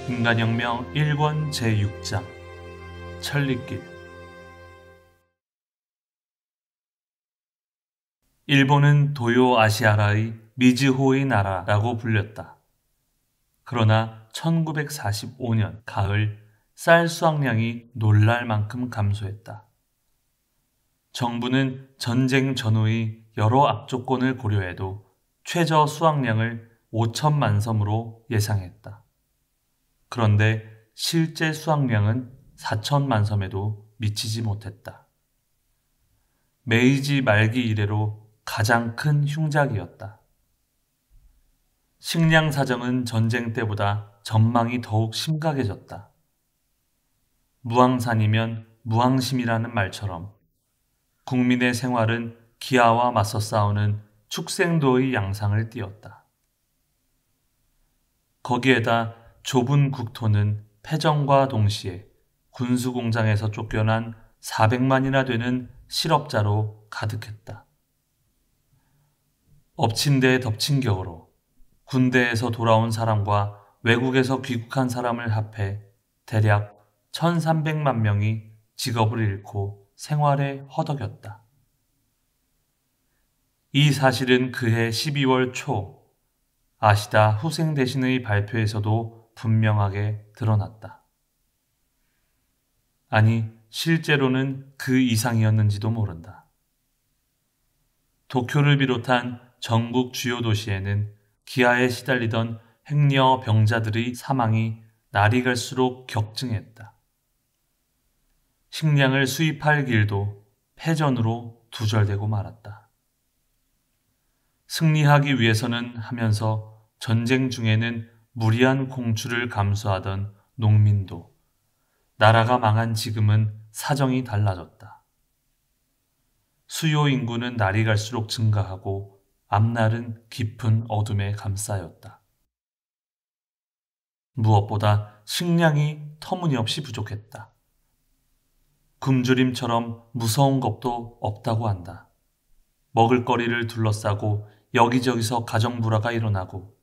인간혁명 1권 제6장 천리길. 일본은 도요아시아라의 미즈호의 나라라고 불렸다. 그러나 1945년 가을 쌀 수확량이 놀랄 만큼 감소했다. 정부는 전쟁 전후의 여러 악조건을 고려해도 최저 수확량을 5천만 섬으로 예상했다. 그런데 실제 수확량은 4천만 섬에도 미치지 못했다. 메이지 말기 이래로 가장 큰 흉작이었다. 식량 사정은 전쟁 때보다 전망이 더욱 심각해졌다. 무항산이면 무항심이라는 말처럼 국민의 생활은 기아와 맞서 싸우는 축생도의 양상을 띠었다. 거기에다 좁은 국토는 패전과 동시에 군수공장에서 쫓겨난 400만이나 되는 실업자로 가득했다. 엎친 데 덮친 격으로 군대에서 돌아온 사람과 외국에서 귀국한 사람을 합해 대략 1300만 명이 직업을 잃고 생활에 허덕였다. 이 사실은 그해 12월 초 아시다 후생 대신의 발표에서도 분명하게 드러났다. 아니, 실제로는 그 이상이었는지도 모른다. 도쿄를 비롯한 전국 주요 도시에는 기아에 시달리던 행여 병자들의 사망이 날이 갈수록 격증했다. 식량을 수입할 길도 패전으로 두절되고 말았다. 승리하기 위해서는 하면서 전쟁 중에는 무리한 공출을 감수하던 농민도 나라가 망한 지금은 사정이 달라졌다. 수요 인구는 날이 갈수록 증가하고 앞날은 깊은 어둠에 감싸였다. 무엇보다 식량이 터무니없이 부족했다. 굶주림처럼 무서운 것도 없다고 한다. 먹을거리를 둘러싸고 여기저기서 가정불화가 일어나고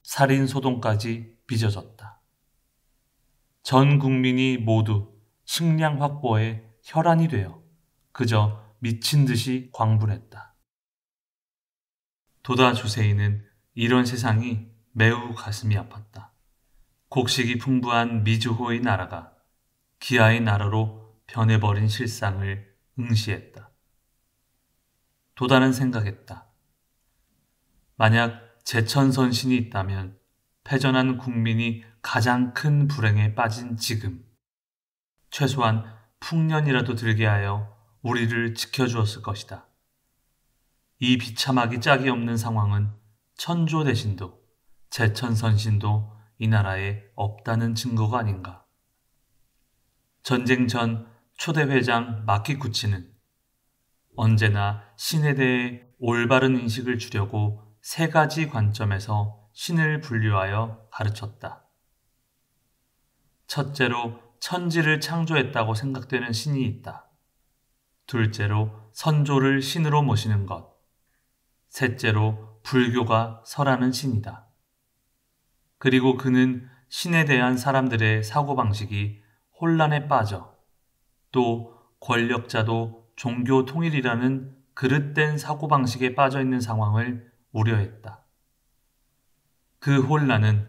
살인 소동까지 빚어졌다. 전 국민이 모두 식량 확보에 혈안이 되어 그저 미친 듯이 광분했다. 도다 주세이는 이런 세상이 매우 가슴이 아팠다. 곡식이 풍부한 미즈호의 나라가 기아의 나라로 변해버린 실상을 응시했다. 도다는 생각했다. 만약 제천선신이 있다면 패전한 국민이 가장 큰 불행에 빠진 지금 최소한 풍년이라도 들게 하여 우리를 지켜주었을 것이다. 이 비참하기 짝이 없는 상황은 천조 대신도 제천선신도 이 나라에 없다는 증거가 아닌가. 전쟁 전 초대 회장 마키구치는 언제나 신에 대해 올바른 인식을 주려고 세 가지 관점에서 신을 분류하여 가르쳤다. 첫째로 천지를 창조했다고 생각되는 신이 있다. 둘째로 선조를 신으로 모시는 것. 셋째로 불교가 설하는 신이다. 그리고 그는 신에 대한 사람들의 사고방식이 혼란에 빠져 또 권력자도 종교 통일이라는 그릇된 사고방식에 빠져 있는 상황을 우려했다. 그 혼란은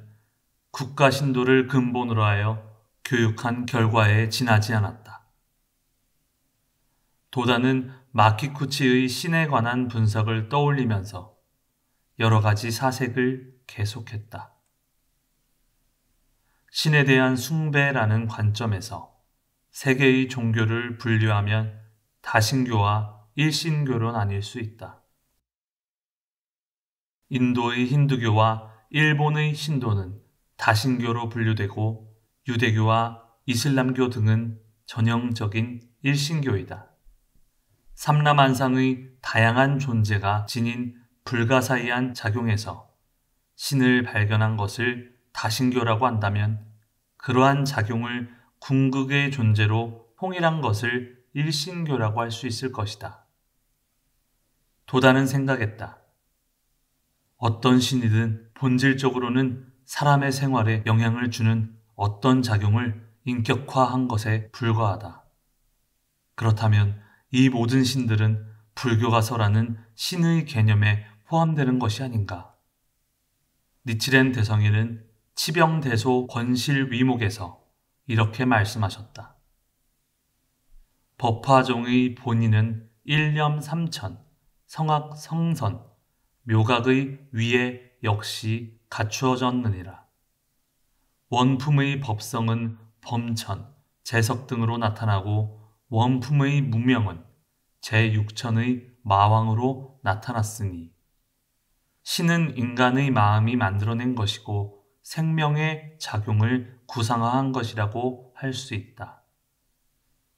국가 신도를 근본으로 하여 교육한 결과에 지나지 않았다. 도다는 마키쿠치의 신에 관한 분석을 떠올리면서 여러 가지 사색을 계속했다. 신에 대한 숭배라는 관점에서 세 개의 종교를 분류하면 다신교와 일신교로 나뉠 수 있다. 인도의 힌두교와 일본의 신도는 다신교로 분류되고 유대교와 이슬람교 등은 전형적인 일신교이다. 삼라만상의 다양한 존재가 지닌 불가사의한 작용에서 신을 발견한 것을 다신교라고 한다면 그러한 작용을 궁극의 존재로 통일한 것을 일신교라고 할 수 있을 것이다. 도다는 생각했다. 어떤 신이든 본질적으로는 사람의 생활에 영향을 주는 어떤 작용을 인격화한 것에 불과하다. 그렇다면 이 모든 신들은 불교가 설하는 신의 개념에 포함되는 것이 아닌가? 니치렌 대성인은 치병대소 권실위목에서 이렇게 말씀하셨다. 법화종의 본인은 일념삼천, 성악 성선, 묘각의 위에 역시 갖추어졌느니라. 원품의 법성은 범천, 재석 등으로 나타나고 원품의 무명은 제6천의 마왕으로 나타났으니 신은 인간의 마음이 만들어낸 것이고 생명의 작용을 구상화한 것이라고 할 수 있다.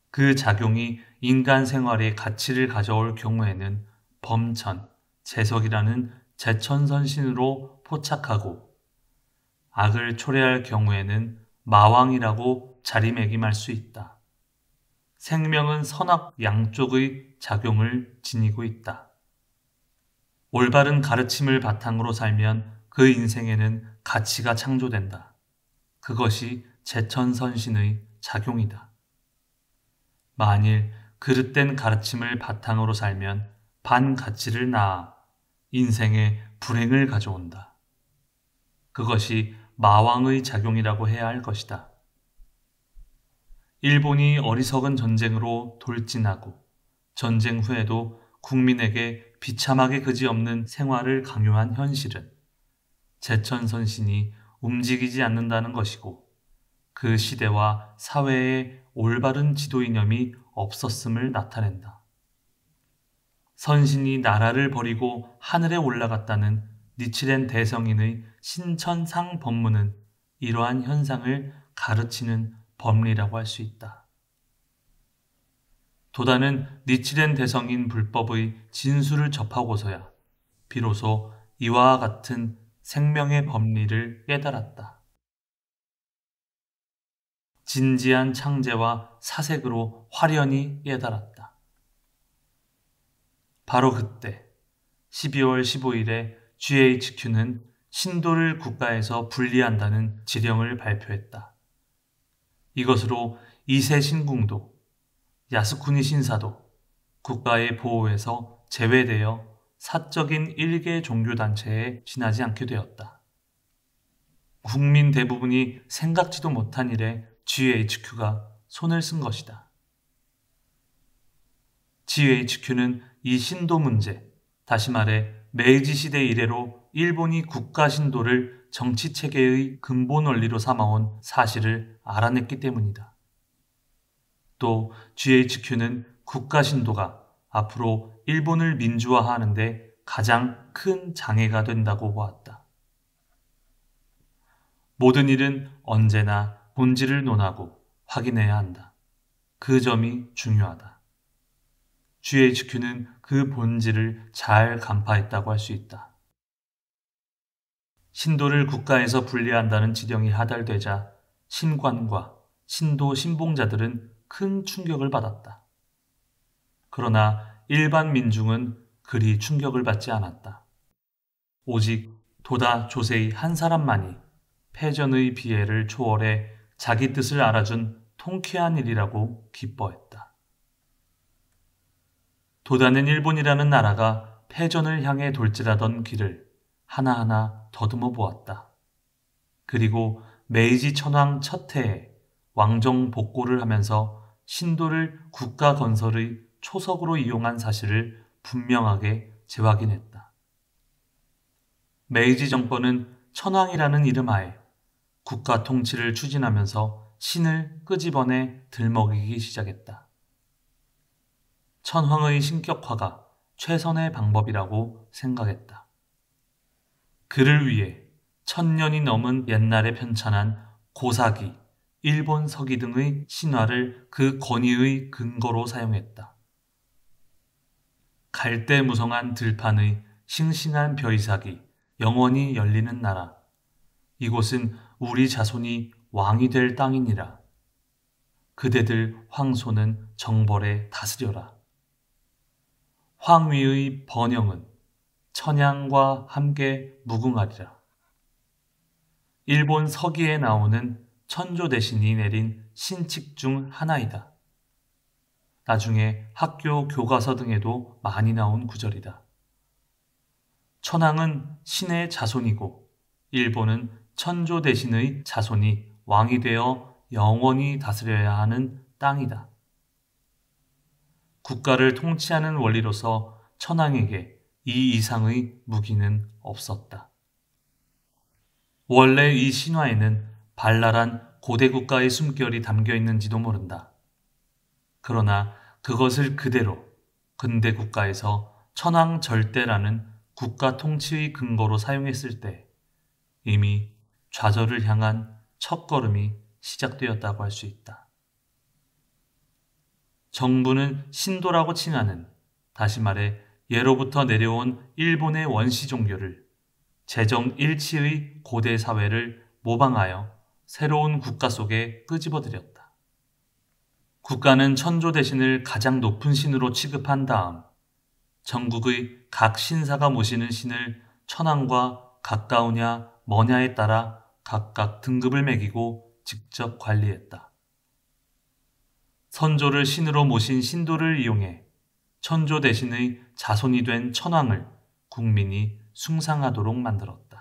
그 작용이 인간 생활에 가치를 가져올 경우에는 범천, 재석이라는 제천선신으로 포착하고 악을 초래할 경우에는 마왕이라고 자리매김할 수 있다. 생명은 선악 양쪽의 작용을 지니고 있다. 올바른 가르침을 바탕으로 살면 그 인생에는 가치가 창조된다. 그것이 제천선신의 작용이다. 만일 그릇된 가르침을 바탕으로 살면 반가치를 낳아 인생에 불행을 가져온다. 그것이 마왕의 작용이라고 해야 할 것이다. 일본이 어리석은 전쟁으로 돌진하고 전쟁 후에도 국민에게 비참하게 그지없는 생활을 강요한 현실은 제천선신이 움직이지 않는다는 것이고 그 시대와 사회에 올바른 지도 이념이 없었음을 나타낸다. 선신이 나라를 버리고 하늘에 올라갔다는 니치렌 대성인의 신천상 법문은 이러한 현상을 가르치는 법리라고 할 수 있다. 도다는 니치렌 대성인 불법의 진수를 접하고서야 비로소 이와 같은 생명의 법리를 깨달았다. 진지한 창제와 사색으로 화려히 깨달았다. 바로 그때 12월 15일에 GHQ는 신도를 국가에서 분리한다는 지령을 발표했다. 이것으로 이세 신궁도, 야스쿠니 신사도 국가의 보호에서 제외되어 사적인 일개 종교단체에 지나지 않게 되었다. 국민 대부분이 생각지도 못한 일에 GHQ가 손을 쓴 것이다. GHQ는 이 신도 문제, 다시 말해 메이지 시대 이래로 일본이 국가 신도를 정치 체계의 근본 원리로 삼아온 사실을 알아냈기 때문이다. 또 GHQ는 국가 신도가 앞으로 일본을 민주화하는데 가장 큰 장애가 된다고 보았다. 모든 일은 언제나 본질을 논하고 확인해야 한다. 그 점이 중요하다. GHQ는 그 본질을 잘 간파했다고 할 수 있다. 신도를 국가에서 분리한다는 지령이 하달되자 신관과 신도 신봉자들은 큰 충격을 받았다. 그러나 일반 민중은 그리 충격을 받지 않았다. 오직 도다 조세의 한 사람만이 패전의 비애를 초월해 자기 뜻을 알아준 통쾌한 일이라고 기뻐했다. 도다는 일본이라는 나라가 패전을 향해 돌진하던 길을 하나하나 더듬어 보았다. 그리고 메이지 천황 첫 해에 왕정 복고를 하면서 신도를 국가 건설의 초석으로 이용한 사실을 분명하게 재확인했다. 메이지 정권은 천황이라는 이름 하에 국가 통치를 추진하면서 신을 끄집어내 들먹이기 시작했다. 천황의 신격화가 최선의 방법이라고 생각했다. 그를 위해 1000년이 넘은 옛날에 편찬한 고사기, 일본 서기 등의 신화를 그 권위의 근거로 사용했다. 갈대무성한 들판의 싱싱한 벼이삭이 영원히 열리는 나라. 이곳은 우리 자손이 왕이 될 땅이니라. 그대들 황소는 정벌에 다스려라. 황위의 번영은 천양과 함께 무궁하리라. 일본 서기에 나오는 천조 대신이 내린 신칙 중 하나이다. 나중에 학교 교과서 등에도 많이 나온 구절이다. 천황은 신의 자손이고 일본은 천조 대신의 자손이 왕이 되어 영원히 다스려야 하는 땅이다. 국가를 통치하는 원리로서 천황에게 이 이상의 무기는 없었다. 원래 이 신화에는 발랄한 고대 국가의 숨결이 담겨 있는지도 모른다. 그러나 그것을 그대로 근대 국가에서 천황절대라는 국가 통치의 근거로 사용했을 때 이미 좌절을 향한 첫걸음이 시작되었다고 할 수 있다. 정부는 신도라고 칭하는, 다시 말해 예로부터 내려온 일본의 원시 종교를 재정 일치의 고대 사회를 모방하여 새로운 국가 속에 끄집어들였다. 국가는 천조 대신을 가장 높은 신으로 취급한 다음 전국의 각 신사가 모시는 신을 천황과 가까우냐 머냐에 따라 각각 등급을 매기고 직접 관리했다. 선조를 신으로 모신 신도를 이용해 천조 대신의 자손이 된 천황을 국민이 숭상하도록 만들었다.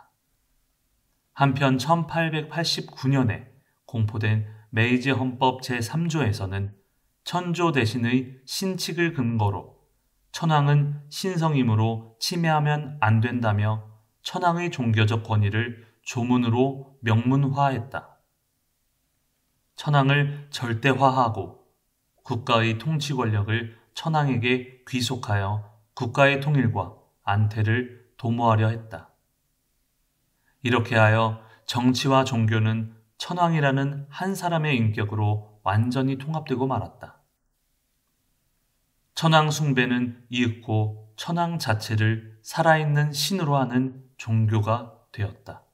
한편 1889년에 공포된 메이지 헌법 제3조에서는 천조 대신의 신칙을 근거로 천황은 신성이므로 침해하면 안 된다며 천황의 종교적 권위를 조문으로 명문화했다. 천황을 절대화하고 국가의 통치 권력을 천황에게 귀속하여 국가의 통일과 안태를 도모하려 했다. 이렇게 하여 정치와 종교는 천황이라는 한 사람의 인격으로 완전히 통합되고 말았다. 천황 숭배는 이윽고 천황 자체를 살아있는 신으로 하는 종교가 되었다.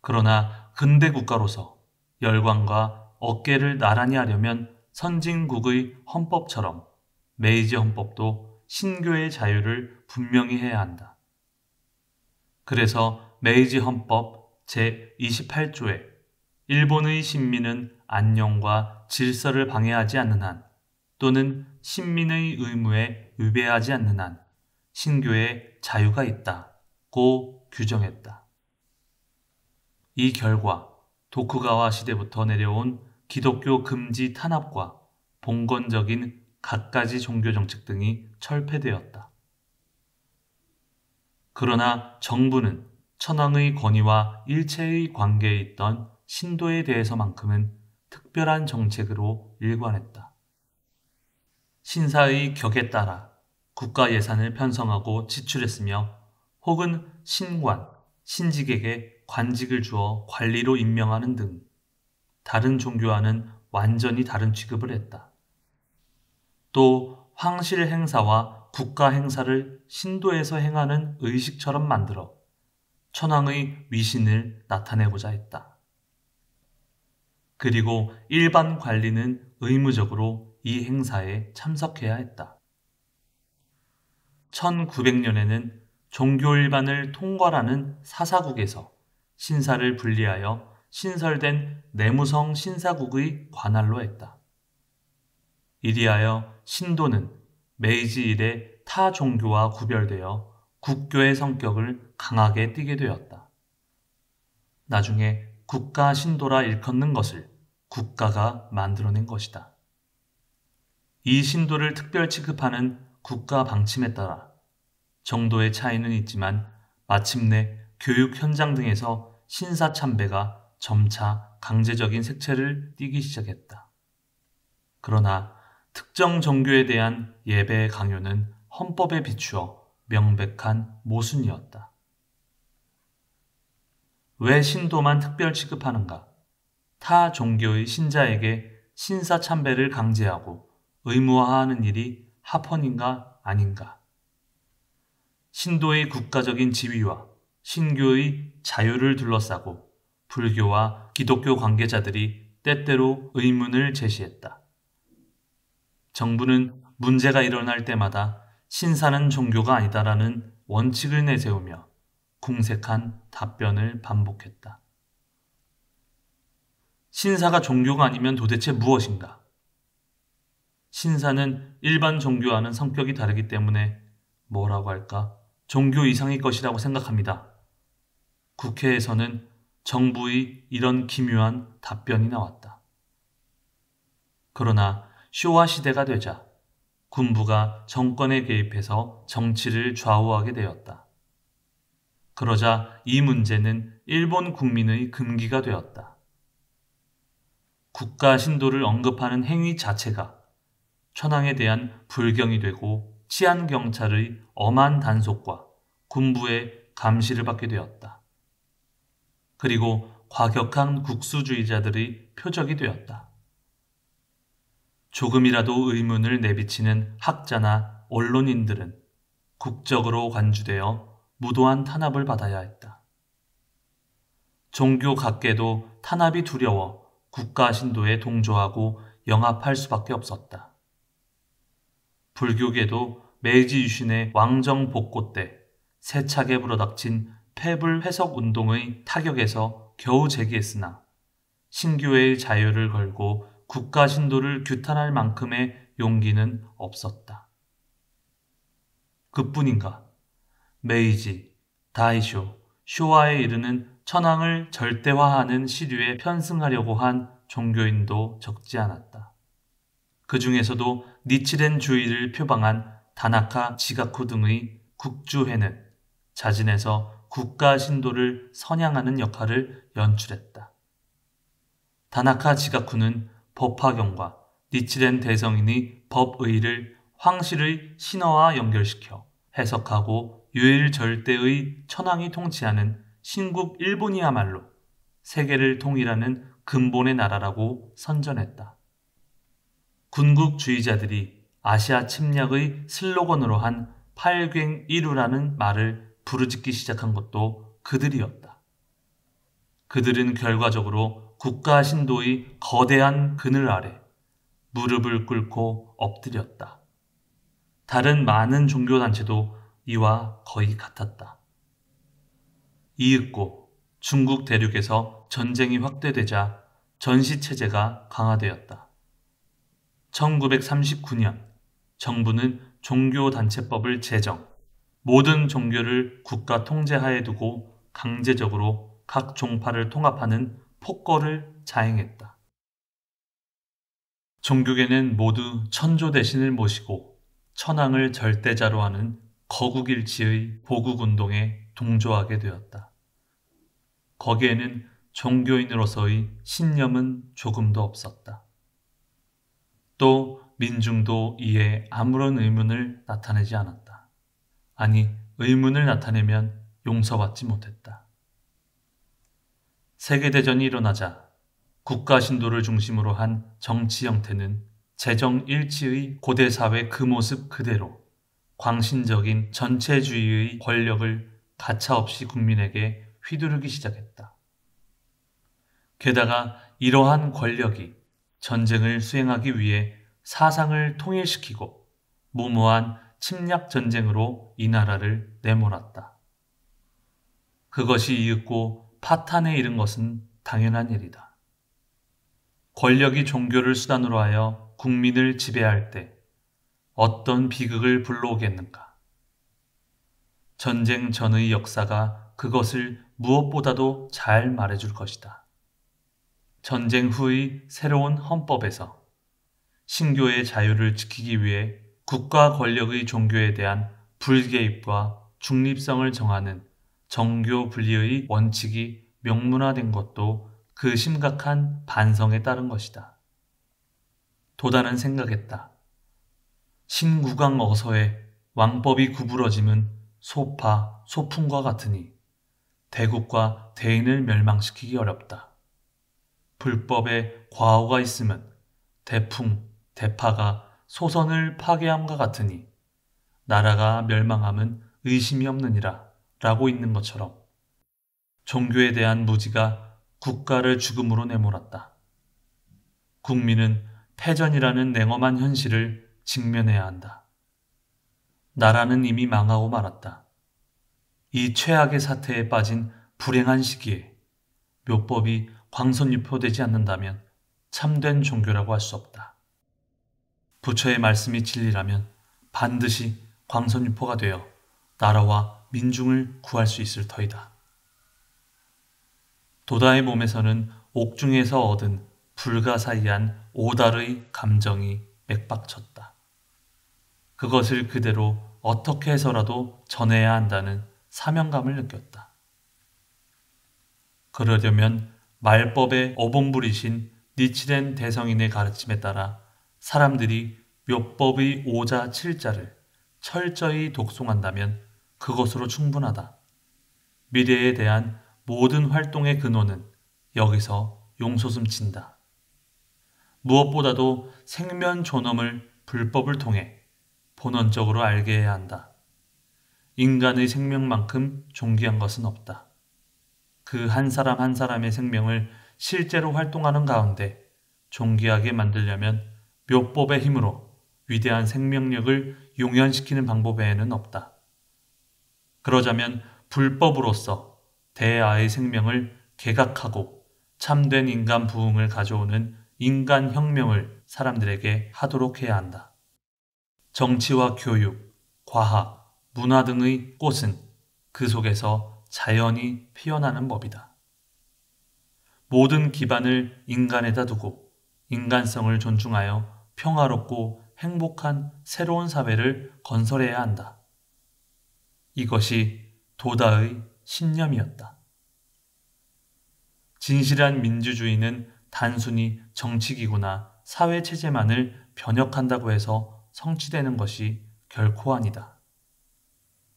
그러나 근대 국가로서 열광과 어깨를 나란히 하려면 선진국의 헌법처럼 메이지 헌법도 신교의 자유를 분명히 해야 한다. 그래서 메이지 헌법 제28조에 일본의 신민은 안녕과 질서를 방해하지 않는 한 또는 신민의 의무에 위배하지 않는 한 신교의 자유가 있다고 규정했다. 이 결과 도쿠가와 시대부터 내려온 기독교 금지 탄압과 봉건적인 갖가지 종교 정책 등이 철폐되었다. 그러나 정부는 천황의 권위와 일체의 관계에 있던 신도에 대해서만큼은 특별한 정책으로 일관했다. 신사의 격에 따라 국가 예산을 편성하고 지출했으며 혹은 신관, 신직에게 관직을 주어 관리로 임명하는 등 다른 종교와는 완전히 다른 취급을 했다. 또 황실 행사와 국가 행사를 신도에서 행하는 의식처럼 만들어 천황의 위신을 나타내고자 했다. 그리고 일반 관리는 의무적으로 이 행사에 참석해야 했다. 1900년에는 종교 일반을 통괄하는 사사국에서 신사를 분리하여 신설된 내무성 신사국의 관할로 했다. 이리하여 신도는 메이지 이래 타 종교와 구별되어 국교의 성격을 강하게 띠게 되었다. 나중에 국가 신도라 일컫는 것을 국가가 만들어낸 것이다. 이 신도를 특별 취급하는 국가 방침에 따라 정도의 차이는 있지만 마침내 교육 현장 등에서 신사 참배가 점차 강제적인 색채를 띠기 시작했다. 그러나 특정 종교에 대한 예배 강요는 헌법에 비추어 명백한 모순이었다. 왜 신도만 특별 취급하는가? 타 종교의 신자에게 신사 참배를 강제하고 의무화하는 일이 합헌인가 아닌가? 신도의 국가적인 지위와 신교의 자유를 둘러싸고 불교와 기독교 관계자들이 때때로 의문을 제시했다. 정부는 문제가 일어날 때마다 신사는 종교가 아니다라는 원칙을 내세우며 궁색한 답변을 반복했다. 신사가 종교가 아니면 도대체 무엇인가? 신사는 일반 종교와는 성격이 다르기 때문에 뭐라고 할까? 종교 이상의 것이라고 생각합니다. 국회에서는 정부의 이런 기묘한 답변이 나왔다. 그러나 쇼와 시대가 되자 군부가 정권에 개입해서 정치를 좌우하게 되었다. 그러자 이 문제는 일본 국민의 금기가 되었다. 국가 신도를 언급하는 행위 자체가 천황에 대한 불경이 되고 치안경찰의 엄한 단속과 군부의 감시를 받게 되었다. 그리고 과격한 국수주의자들의 표적이 되었다. 조금이라도 의문을 내비치는 학자나 언론인들은 국적으로 간주되어 무도한 탄압을 받아야 했다. 종교 각계도 탄압이 두려워 국가 신도에 동조하고 영합할 수밖에 없었다. 불교계도 메이지 유신의 왕정 복고 때 세차게 불어닥친 폐불 회석 운동의 타격에서 겨우 제기했으나 신교의 자유를 걸고 국가 신도를 규탄할 만큼의 용기는 없었다. 그뿐인가? 메이지, 다이쇼, 쇼와에 이르는 천황을 절대화하는 시류에 편승하려고 한 종교인도 적지 않았다. 그 중에서도 니치렌주의를 표방한 다나카 지가쿠 등의 국주회는 자진해서 국가 신도를 선양하는 역할을 연출했다. 다나카 지가쿠는 법화경과 니치렌 대성인이 법의를 황실의 신화와 연결시켜 해석하고 유일절대의 천황이 통치하는 신국 일본이야말로 세계를 통일하는 근본의 나라라고 선전했다. 군국주의자들이 아시아 침략의 슬로건으로 한 팔괭이루라는 말을 부르짖기 시작한 것도 그들이었다. 그들은 결과적으로 국가 신도의 거대한 그늘 아래 무릎을 꿇고 엎드렸다. 다른 많은 종교단체도 이와 거의 같았다. 이윽고 중국 대륙에서 전쟁이 확대되자 전시체제가 강화되었다. 1939년 정부는 종교단체법을 제정, 모든 종교를 국가 통제하에 두고 강제적으로 각 종파를 통합하는 폭거를 자행했다. 종교계는 모두 천조 대신을 모시고 천황을 절대자로 하는 거국일치의 보국운동에 동조하게 되었다. 거기에는 종교인으로서의 신념은 조금도 없었다. 또 민중도 이에 아무런 의문을 나타내지 않았다. 아니, 의문을 나타내면 용서받지 못했다. 세계대전이 일어나자 국가 신도를 중심으로 한 정치 형태는 재정 일치의 고대사회 그 모습 그대로 광신적인 전체주의의 권력을 가차없이 국민에게 휘두르기 시작했다. 게다가 이러한 권력이 전쟁을 수행하기 위해 사상을 통일시키고 무모한 침략 전쟁으로 이 나라를 내몰았다. 그것이 이윽고 파탄에 이른 것은 당연한 일이다. 권력이 종교를 수단으로 하여 국민을 지배할 때 어떤 비극을 불러오겠는가? 전쟁 전의 역사가 그것을 무엇보다도 잘 말해줄 것이다. 전쟁 후의 새로운 헌법에서 신교의 자유를 지키기 위해 국가 권력의 종교에 대한 불개입과 중립성을 정하는 정교 분리의 원칙이 명문화된 것도 그 심각한 반성에 따른 것이다. 도다는 생각했다. 신국왕 어서의 왕법이 구부러짐은 소파, 소풍과 같으니 대국과 대인을 멸망시키기 어렵다. 불법에 과오가 있으면 대풍, 대파가 소선을 파괴함과 같으니 나라가 멸망함은 의심이 없느니라 라고 있는 것처럼 종교에 대한 무지가 국가를 죽음으로 내몰았다. 국민은 패전이라는 냉엄한 현실을 직면해야 한다. 나라는 이미 망하고 말았다. 이 최악의 사태에 빠진 불행한 시기에 묘법이 광선유포되지 않는다면 참된 종교라고 할 수 없다. 부처의 말씀이 진리라면 반드시 광선유포가 되어 나라와 민중을 구할 수 있을 터이다. 도다의 몸에서는 옥중에서 얻은 불가사의한 오달의 감정이 맥박쳤다. 그것을 그대로 어떻게 해서라도 전해야 한다는 사명감을 느꼈다. 그러려면 말법의 어봉부리신 니치렌 대성인의 가르침에 따라 사람들이 묘법의 5자 7자를 철저히 독송한다면 그것으로 충분하다. 미래에 대한 모든 활동의 근원은 여기서 용솟음친다. 무엇보다도 생면 존엄을 불법을 통해 본원적으로 알게 해야 한다. 인간의 생명만큼 존귀한 것은 없다. 그 한 사람 한 사람의 생명을 실제로 활동하는 가운데 존귀하게 만들려면 묘법의 힘으로 위대한 생명력을 용연시키는 방법 외에는 없다. 그러자면 불법으로서 대아의 생명을 개각하고 참된 인간 부흥을 가져오는 인간혁명을 사람들에게 하도록 해야 한다. 정치와 교육, 과학, 문화 등의 꽃은 그 속에서 자연히 피어나는 법이다. 모든 기반을 인간에다 두고 인간성을 존중하여 평화롭고 행복한 새로운 사회를 건설해야 한다. 이것이 도다의 신념이었다. 진실한 민주주의는 단순히 정치기구나 사회체제만을 변혁한다고 해서 성취되는 것이 결코 아니다.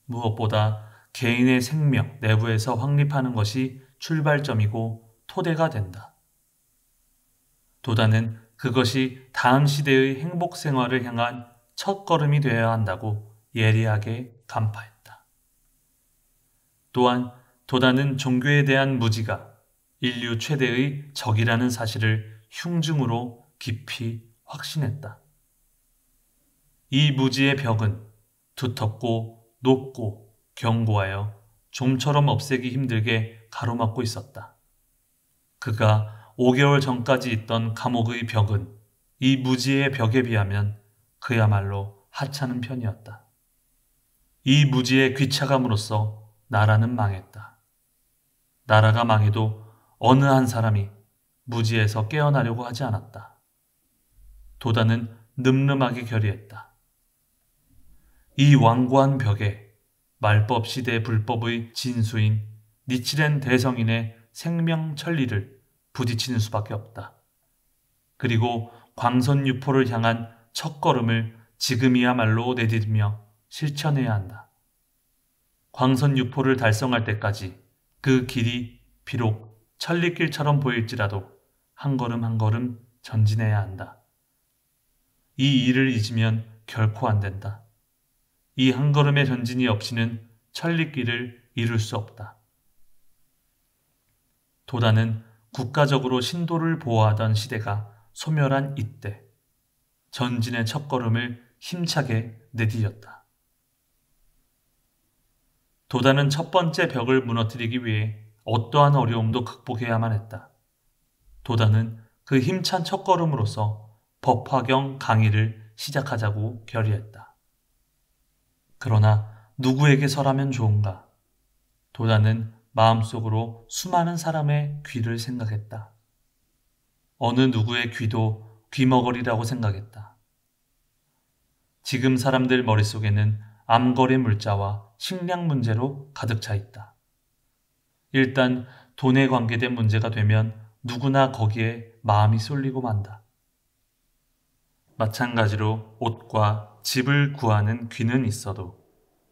무엇보다 개인의 생명 내부에서 확립하는 것이 출발점이고 토대가 된다. 도다는 그것이 다음 시대의 행복 생활을 향한 첫걸음이 되어야 한다고 예리하게 간파했다. 또한 도다는 종교에 대한 무지가 인류 최대의 적이라는 사실을 흉증으로 깊이 확신했다. 이 무지의 벽은 두텁고 높고 견고하여 좀처럼 없애기 힘들게 가로막고 있었다. 그가 5개월 전까지 있던 감옥의 벽은 이 무지의 벽에 비하면 그야말로 하찮은 편이었다. 이 무지의 귀차감으로써 나라는 망했다. 나라가 망해도 어느 한 사람이 무지에서 깨어나려고 하지 않았다. 도다는 늠름하게 결의했다. 이 완고한 벽에 말법 시대 불법의 진수인 니치렌 대성인의 생명 천리를 부딪히는 수밖에 없다. 그리고 광선유포를 향한 첫걸음을 지금이야말로 내디디며 실천해야 한다. 광선유포를 달성할 때까지 그 길이 비록 천리길처럼 보일지라도 한 걸음 한 걸음 전진해야 한다. 이 일을 잊으면 결코 안 된다. 이 한 걸음의 전진이 없이는 천리길을 이룰 수 없다. 도다는 국가적으로 신도를 보호하던 시대가 소멸한 이때 전진의 첫걸음을 힘차게 내디뎠다. 도다는 첫 번째 벽을 무너뜨리기 위해 어떠한 어려움도 극복해야만 했다. 도다는 그 힘찬 첫걸음으로써 법화경 강의를 시작하자고 결의했다. 그러나 누구에게 설하면 좋은가? 도다는 마음속으로 수많은 사람의 귀를 생각했다. 어느 누구의 귀도 귀머거리라고 생각했다. 지금 사람들 머릿속에는 암거래 물자와 식량 문제로 가득 차 있다. 일단 돈에 관계된 문제가 되면 누구나 거기에 마음이 쏠리고 만다. 마찬가지로 옷과 집을 구하는 귀는 있어도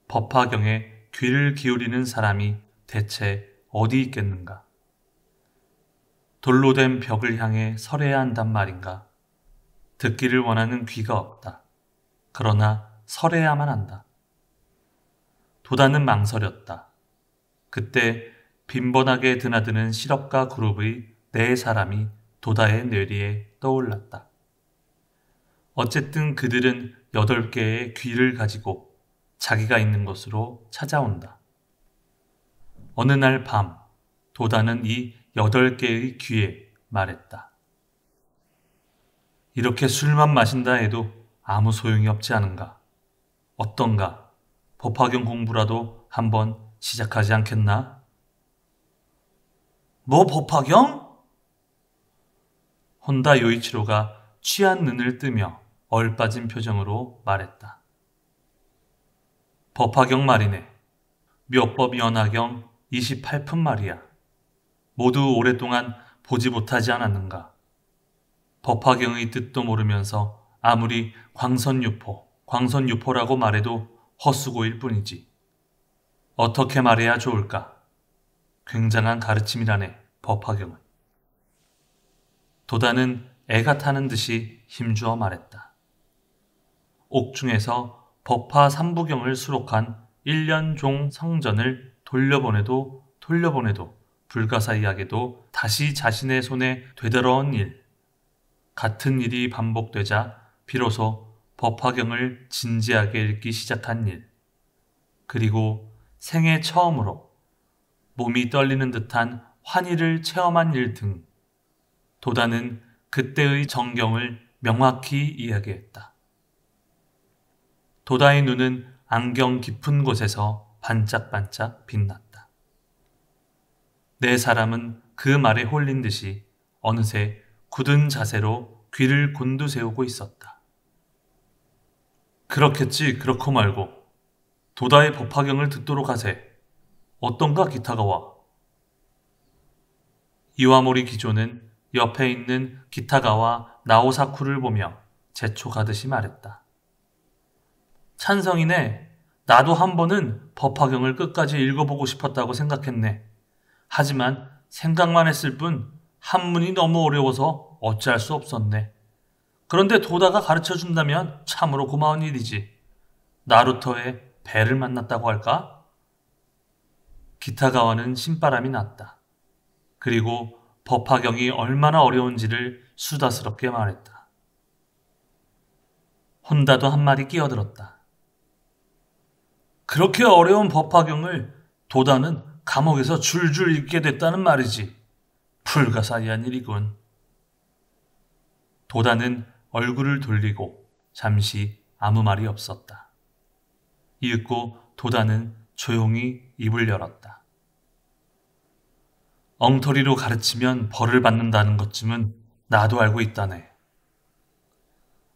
법화경에 귀를 기울이는 사람이 대체 어디 있겠는가? 돌로 된 벽을 향해 설해야 한단 말인가? 듣기를 원하는 귀가 없다. 그러나 설해야만 한다. 도다는 망설였다. 그때 빈번하게 드나드는 실업가 그룹의 네 사람이 도다의 뇌리에 떠올랐다. 어쨌든 그들은 8개의 귀를 가지고 자기가 있는 곳으로 찾아온다. 어느 날 밤, 도다는 이 8개의 귀에 말했다. 이렇게 술만 마신다 해도 아무 소용이 없지 않은가? 어떤가? 법화경 공부라도 한번 시작하지 않겠나? 뭐 법화경? 혼다 요이치로가 취한 눈을 뜨며 얼빠진 표정으로 말했다. 법화경 말이네. 묘법 연화경 28품 말이야. 모두 오랫동안 보지 못하지 않았는가. 법화경의 뜻도 모르면서 아무리 광선유포라고 말해도 헛수고일 뿐이지. 어떻게 말해야 좋을까? 굉장한 가르침이라네, 법화경은. 도다는 애가 타는 듯이 힘주어 말했다. 옥중에서 법화 3부경을 수록한 1년종 성전을 돌려보내도 불가사의하게도 다시 자신의 손에 되돌아온 일. 같은 일이 반복되자 비로소 법화경을 진지하게 읽기 시작한 일. 그리고 생애 처음으로 몸이 떨리는 듯한 환희를 체험한 일 등 도다는 그때의 정경을 명확히 이야기했다. 도다의 눈은 안경 깊은 곳에서 반짝반짝 빛났다. 네 사람은 그 말에 홀린 듯이 어느새 굳은 자세로 귀를 곤두세우고 있었다. 그렇겠지, 그렇고 말고. 도다의 법화경을 듣도록 하세. 어떤가, 기타가와? 이와모리 기조는 옆에 있는 기타가와 나오사쿠를 보며 재촉하듯이 말했다. 찬성이네. 나도 한 번은 법화경을 끝까지 읽어보고 싶었다고 생각했네. 하지만 생각만 했을 뿐 한문이 너무 어려워서 어찌할 수 없었네. 그런데 도다가 가르쳐준다면 참으로 고마운 일이지. 나루토의 배를 만났다고 할까? 기타가와는 신바람이 났다. 그리고 법화경이 얼마나 어려운지를 수다스럽게 말했다. 혼다도 한마디 끼어들었다. 그렇게 어려운 법화경을 도다는 감옥에서 줄줄 읽게 됐다는 말이지. 불가사의한 일이군. 도다는 얼굴을 돌리고 잠시 아무 말이 없었다. 이윽고 도다는 조용히 입을 열었다. 엉터리로 가르치면 벌을 받는다는 것쯤은 나도 알고 있다네.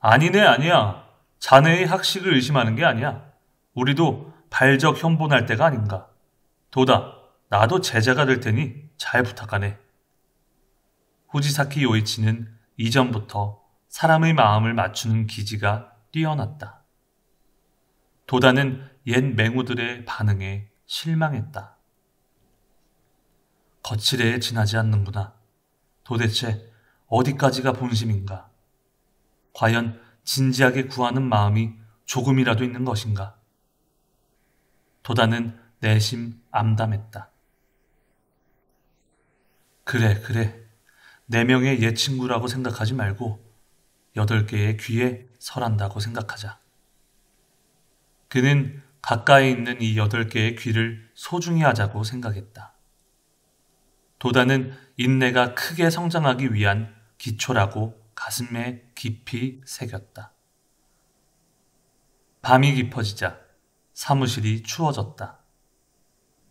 아니네, 아니야. 자네의 학식을 의심하는 게 아니야. 우리도 발적 현본할 때가 아닌가. 도다, 나도 제자가 될 테니 잘 부탁하네. 후지사키 요이치는 이전부터 사람의 마음을 맞추는 기지가 뛰어났다. 도다는 옛 맹우들의 반응에 실망했다. 거칠에 지나지 않는구나. 도대체 어디까지가 본심인가? 과연 진지하게 구하는 마음이 조금이라도 있는 것인가? 도다는 내심 암담했다. 그래. 4명의 옛 친구라고 생각하지 말고 8개의 귀에 설한다고 생각하자. 그는 가까이 있는 이 8개의 귀를 소중히 하자고 생각했다. 도다는 인내가 크게 성장하기 위한 기초라고 가슴에 깊이 새겼다. 밤이 깊어지자 사무실이 추워졌다.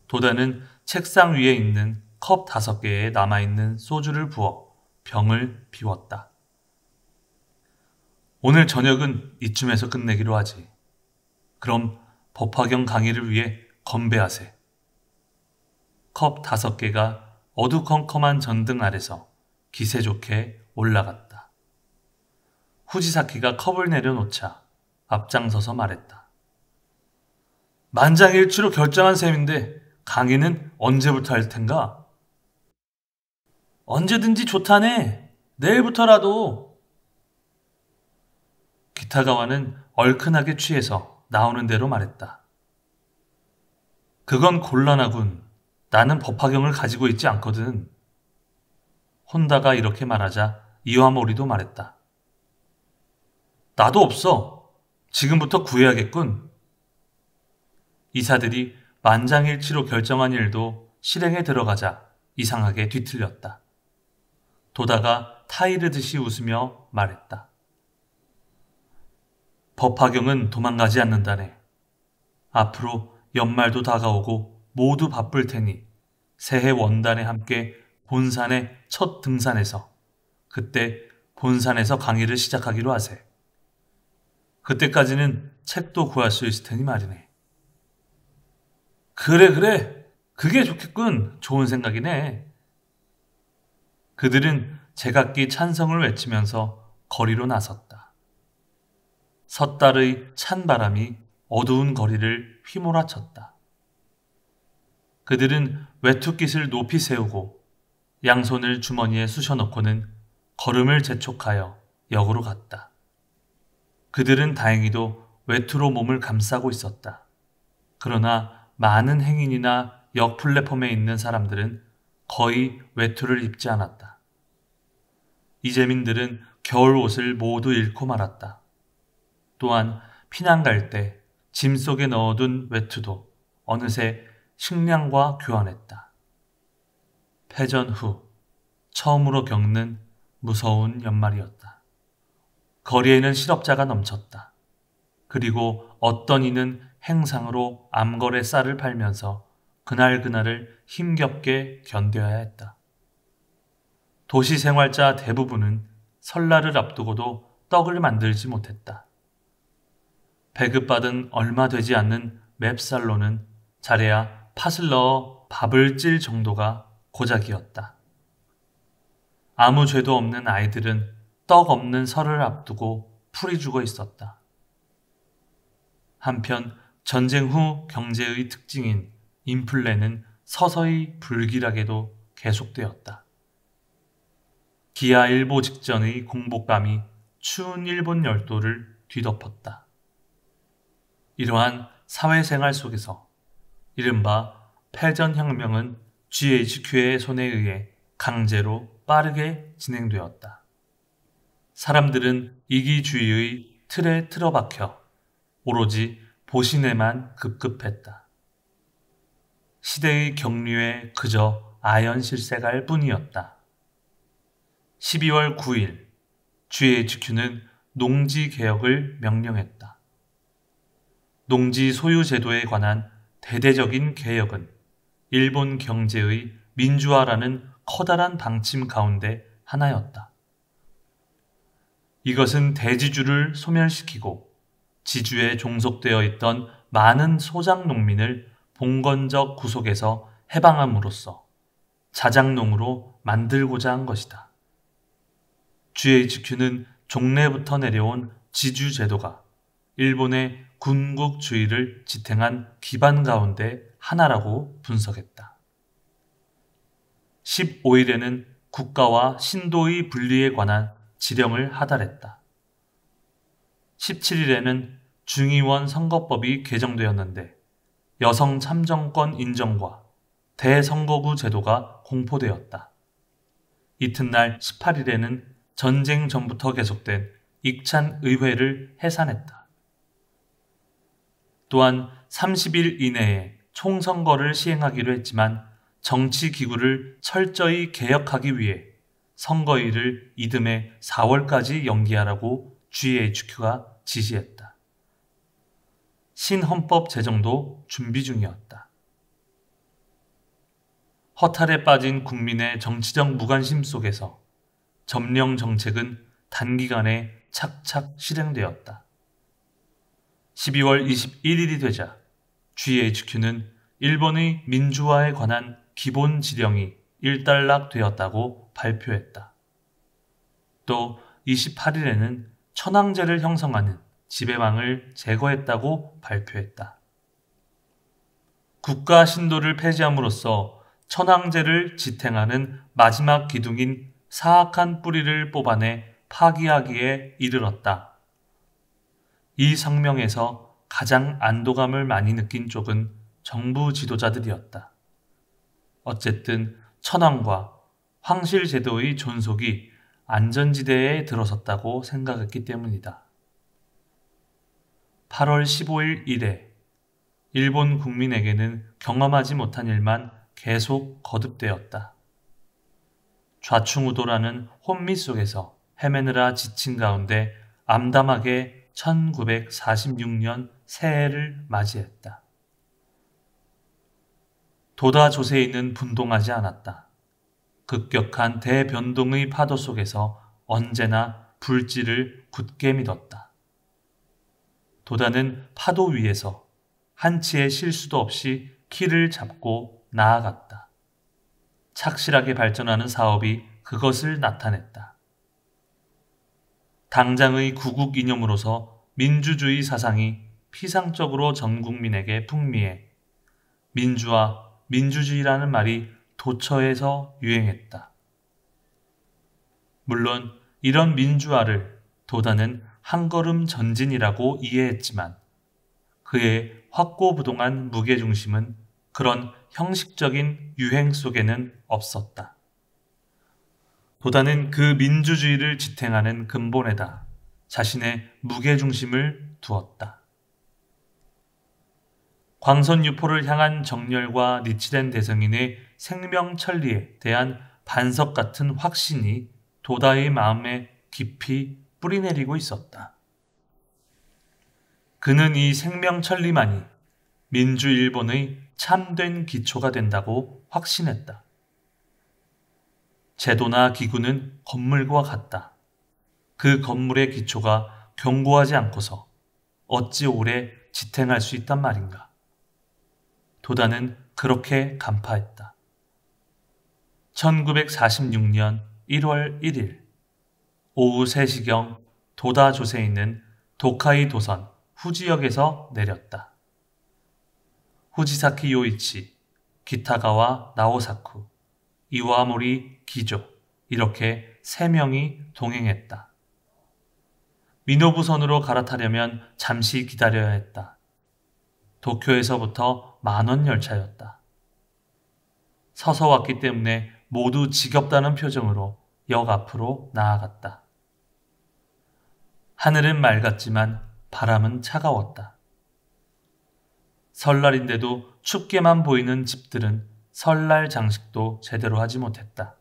도다는 책상 위에 있는 컵 5개에 남아있는 소주를 부어 병을 비웠다. 오늘 저녁은 이쯤에서 끝내기로 하지. 그럼 법화경 강의를 위해 건배하세. 컵 5개가 어두컴컴한 전등 아래서 기세 좋게 올라갔다. 후지사키가 컵을 내려놓자 앞장서서 말했다. 만장일치로 결정한 셈인데 강의는 언제부터 할 텐가? 언제든지 좋다네. 내일부터라도. 기타가와는 얼큰하게 취해서 나오는 대로 말했다. 그건 곤란하군. 나는 법화경을 가지고 있지 않거든. 혼다가 이렇게 말하자 이와모리도 말했다. 나도 없어. 지금부터 구해야겠군. 이사들이 만장일치로 결정한 일도 실행에 들어가자 이상하게 뒤틀렸다. 도다가 타이르듯이 웃으며 말했다. 법화경은 도망가지 않는다네. 앞으로 연말도 다가오고 모두 바쁠 테니 새해 원단에 함께 본산의 첫 등산에서 그때 본산에서 강의를 시작하기로 하세. 그때까지는 책도 구할 수 있을 테니 말이네. 그래. 그게 좋겠군. 좋은 생각이네. 그들은 제각기 찬성을 외치면서 거리로 나섰다. 섣달의 찬 바람이 어두운 거리를 휘몰아쳤다. 그들은 외투깃을 높이 세우고 양손을 주머니에 쑤셔넣고는 걸음을 재촉하여 역으로 갔다. 그들은 다행히도 외투로 몸을 감싸고 있었다. 그러나 많은 행인이나 역 플랫폼에 있는 사람들은 거의 외투를 입지 않았다. 이재민들은 겨울 옷을 모두 잃고 말았다. 또한 피난 갈 때 짐 속에 넣어둔 외투도 어느새 식량과 교환했다. 패전 후 처음으로 겪는 무서운 연말이었다. 거리에는 실업자가 넘쳤다. 그리고 어떤 이는 행상으로 암거래 쌀을 팔면서 그날을 힘겹게 견뎌야 했다. 도시 생활자 대부분은 설날을 앞두고도 떡을 만들지 못했다. 배급받은 얼마 되지 않는 맵쌀로는 잘해야 팥을 넣어 밥을 찔 정도가 고작이었다. 아무 죄도 없는 아이들은 떡 없는 설을 앞두고 풀이 죽어 있었다. 한편 전쟁 후 경제의 특징인 인플레는 서서히 불길하게도 계속되었다. 기아일보 직전의 공복감이 추운 일본 열도를 뒤덮었다. 이러한 사회생활 속에서 이른바 패전혁명은 GHQ의 손에 의해 강제로 빠르게 진행되었다. 사람들은 이기주의의 틀에 틀어박혀 오로지 보신에만 급급했다. 시대의 경류에 그저 아연실세갈 뿐이었다. 12월 9일 GHQ는 농지개혁을 명령했다. 농지 소유 제도에 관한 대대적인 개혁은 일본 경제의 민주화라는 커다란 방침 가운데 하나였다. 이것은 대지주를 소멸시키고 지주에 종속되어 있던 많은 소작 농민을 봉건적 구속에서 해방함으로써 자작농으로 만들고자 한 것이다. GHQ는 종래부터 내려온 지주 제도가 일본의 군국주의를 지탱한 기반 가운데 하나라고 분석했다. 15일에는 국가와 신도의 분리에 관한 지령을 하달했다. 17일에는 중의원 선거법이 개정되었는데 여성 참정권 인정과 대선거구 제도가 공포되었다. 이튿날 18일에는 전쟁 전부터 계속된 익찬 의회를 해산했다. 또한 30일 이내에 총선거를 시행하기로 했지만 정치기구를 철저히 개혁하기 위해 선거일을 이듬해 4월까지 연기하라고 GHQ가 지시했다. 신헌법 제정도 준비 중이었다. 허탈에 빠진 국민의 정치적 무관심 속에서 점령 정책은 단기간에 착착 실행되었다. 12월 21일이 되자 GHQ는 일본의 민주화에 관한 기본 지령이 일단락되었다고 발표했다. 또 28일에는 천황제를 형성하는 지배망을 제거했다고 발표했다. 국가 신도를 폐지함으로써 천황제를 지탱하는 마지막 기둥인 사악한 뿌리를 뽑아내 파기하기에 이르렀다. 이 성명에서 가장 안도감을 많이 느낀 쪽은 정부 지도자들이었다. 어쨌든 천황과 황실 제도의 존속이 안전지대에 들어섰다고 생각했기 때문이다. 8월 15일 이래 일본 국민에게는 경험하지 못한 일만 계속 거듭되었다. 좌충우돌하는 혼미 속에서 헤매느라 지친 가운데 암담하게 1946년 새해를 맞이했다. 도다 조세이는 분동하지 않았다. 급격한 대변동의 파도 속에서 언제나 불지를 굳게 믿었다. 도다는 파도 위에서 한치의 실수도 없이 키를 잡고 나아갔다. 착실하게 발전하는 사업이 그것을 나타냈다. 당장의 구국 이념으로서 민주주의 사상이 피상적으로 전 국민에게 풍미해 민주화, 민주주의라는 말이 도처에서 유행했다. 물론 이런 민주화를 도다는 한 걸음 전진이라고 이해했지만 그의 확고부동한 무게중심은 그런 형식적인 유행 속에는 없었다. 도다는 그 민주주의를 지탱하는 근본에다 자신의 무게중심을 두었다. 광선유포를 향한 정열과 니치된 대성인의 생명천리에 대한 반석 같은 확신이 도다의 마음에 깊이 뿌리내리고 있었다. 그는 이 생명천리만이 민주일본의 참된 기초가 된다고 확신했다. 제도나 기구는 건물과 같다. 그 건물의 기초가 견고하지 않고서 어찌 오래 지탱할 수 있단 말인가. 도다는 그렇게 간파했다. 1946년 1월 1일 오후 3시경 도다 조세이는 도카이 도선 후지역에서 내렸다. 후지사키 요이치, 기타가와 나오사쿠, 이와모리 기조 이렇게 3명이 동행했다. 미노부선으로 갈아타려면 잠시 기다려야 했다. 도쿄에서부터 만원 열차였다. 서서 왔기 때문에 모두 지겹다는 표정으로 역 앞으로 나아갔다. 하늘은 맑았지만 바람은 차가웠다. 설날인데도 춥게만 보이는 집들은 설날 장식도 제대로 하지 못했다.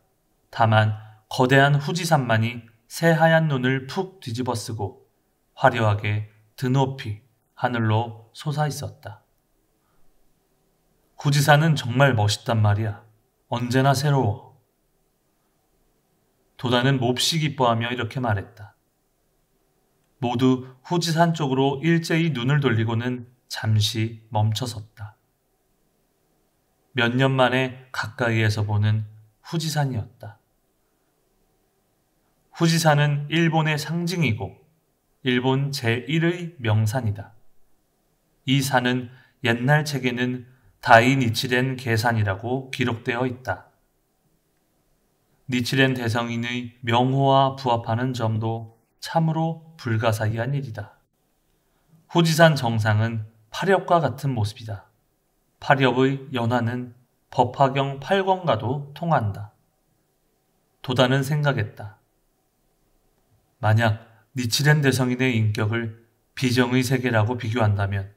다만 거대한 후지산만이 새하얀 눈을 푹 뒤집어쓰고 화려하게 드높이 하늘로 솟아 있었다. 후지산은 정말 멋있단 말이야. 언제나 새로워. 도다는 몹시 기뻐하며 이렇게 말했다. 모두 후지산 쪽으로 일제히 눈을 돌리고는 잠시 멈춰섰다. 몇 년 만에 가까이에서 보는 후지산이었다. 후지산은 일본의 상징이고 일본 제1의 명산이다. 이 산은 옛날 책에는 다이니치렌 계산이라고 기록되어 있다. 니치렌 대성인의 명호와 부합하는 점도 참으로 불가사의한 일이다. 후지산 정상은 파렵과 같은 모습이다. 파렵의 연화는 법화경 8권과도 통한다. 도다는 생각했다. 만약 니치렌 대성인의 인격을 비정의 세계라고 비교한다면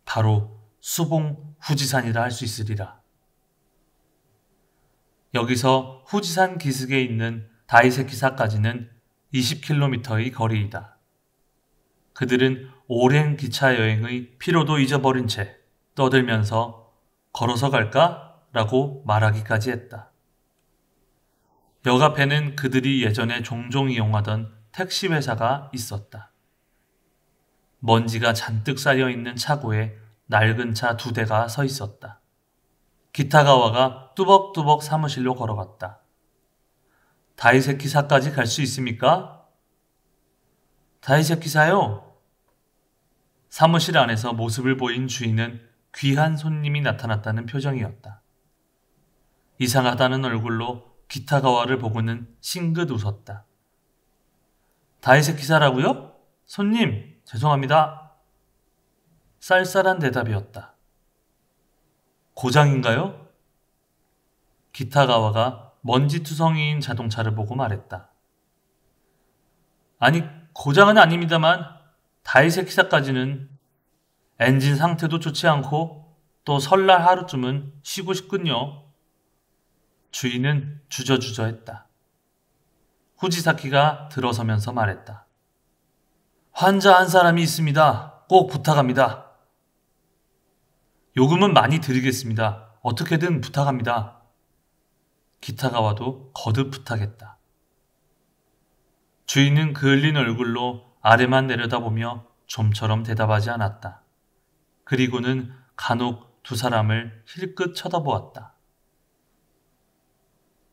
바로 수봉 후지산이라 할 수 있으리라. 여기서 후지산 기슭에 있는 다이세키사까지는 20km의 거리이다. 그들은 오랜 기차 여행의 피로도 잊어버린 채 떠들면서 걸어서 갈까? 라고 말하기까지 했다. 역 앞에는 그들이 예전에 종종 이용하던 택시 회사가 있었다. 먼지가 잔뜩 쌓여있는 차고에 낡은 차 2대가 서 있었다. 기타가와가 뚜벅뚜벅 사무실로 걸어갔다. 다이세키사까지 갈 수 있습니까? 다이세키사요? 사무실 안에서 모습을 보인 주인은 귀한 손님이 나타났다는 표정이었다. 이상하다는 얼굴로 기타가와를 보고는 싱긋 웃었다. 다이세키사라고요? 손님, 죄송합니다. 쌀쌀한 대답이었다. 고장인가요? 기타가와가 먼지투성이인 자동차를 보고 말했다. 아니, 고장은 아닙니다만 다이세키사까지는 엔진 상태도 좋지 않고 또 설날 하루쯤은 쉬고 싶군요. 주인은 주저주저했다. 후지사키가 들어서면서 말했다. 환자 한 사람이 있습니다. 꼭 부탁합니다. 요금은 많이 드리겠습니다. 어떻게든 부탁합니다. 기타가와도 거듭 부탁했다. 주인은 그을린 얼굴로 아래만 내려다보며 좀처럼 대답하지 않았다. 그리고는 간혹 두 사람을 힐끗 쳐다보았다.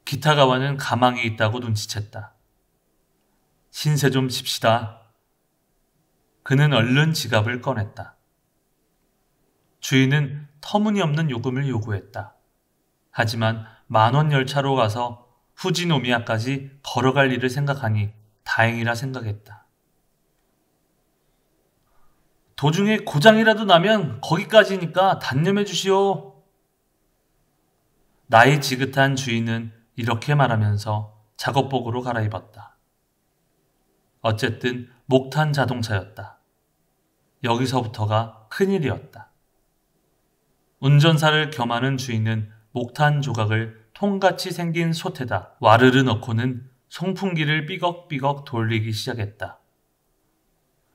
기타가와는 가망이 있다고 눈치챘다. 신세 좀 칩시다. 그는 얼른 지갑을 꺼냈다. 주인은 터무니없는 요금을 요구했다. 하지만 10,000원 열차로 가서 후지노미야까지 걸어갈 일을 생각하니 다행이라 생각했다. 도중에 고장이라도 나면 거기까지니까 단념해 주시오. 나이 지긋한 주인은 이렇게 말하면서 작업복으로 갈아입었다. 어쨌든 목탄 자동차였다. 여기서부터가 큰일이었다. 운전사를 겸하는 주인은 목탄 조각을 통같이 생긴 솥에다 와르르 넣고는 송풍기를 삐걱삐걱 돌리기 시작했다.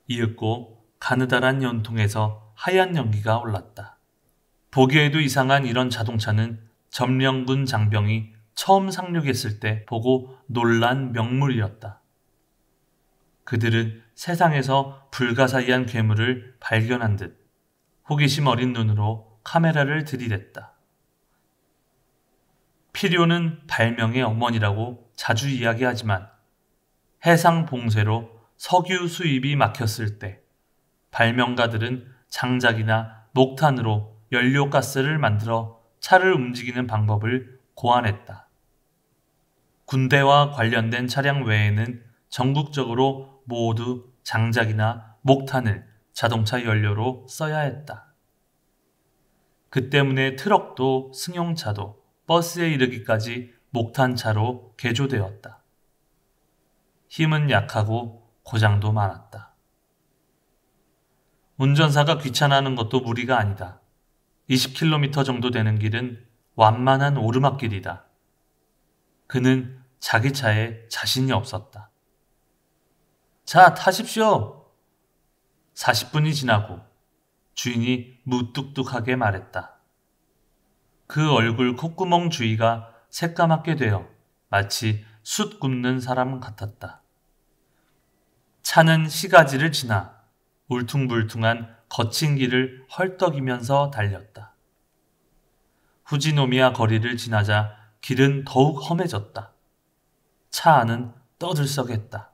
이윽고 가느다란 연통에서 하얀 연기가 올랐다. 보기에도 이상한 이런 자동차는 점령군 장병이 처음 상륙했을 때 보고 놀란 명물이었다. 그들은 세상에서 불가사의한 괴물을 발견한 듯 호기심 어린 눈으로 카메라를 들이댔다. 피료는 발명의 어머니라고 자주 이야기하지만 해상 봉쇄로 석유 수입이 막혔을 때 발명가들은 장작이나 목탄으로 연료가스를 만들어 차를 움직이는 방법을 고안했다. 군대와 관련된 차량 외에는 전국적으로 모두 장작이나 목탄을 자동차 연료로 써야 했다. 그 때문에 트럭도 승용차도 버스에 이르기까지 목탄차로 개조되었다. 힘은 약하고 고장도 많았다. 운전사가 귀찮아하는 것도 무리가 아니다. 20km 정도 되는 길은 완만한 오르막길이다. 그는 자기 차에 자신이 없었다. 자, 타십시오. 40분이 지나고 주인이 무뚝뚝하게 말했다. 그 얼굴 콧구멍 주위가 새까맣게 되어 마치 숯 굽는 사람 같았다. 차는 시가지를 지나 울퉁불퉁한 거친 길을 헐떡이면서 달렸다. 후지노미야 거리를 지나자 길은 더욱 험해졌다. 차 안은 떠들썩했다.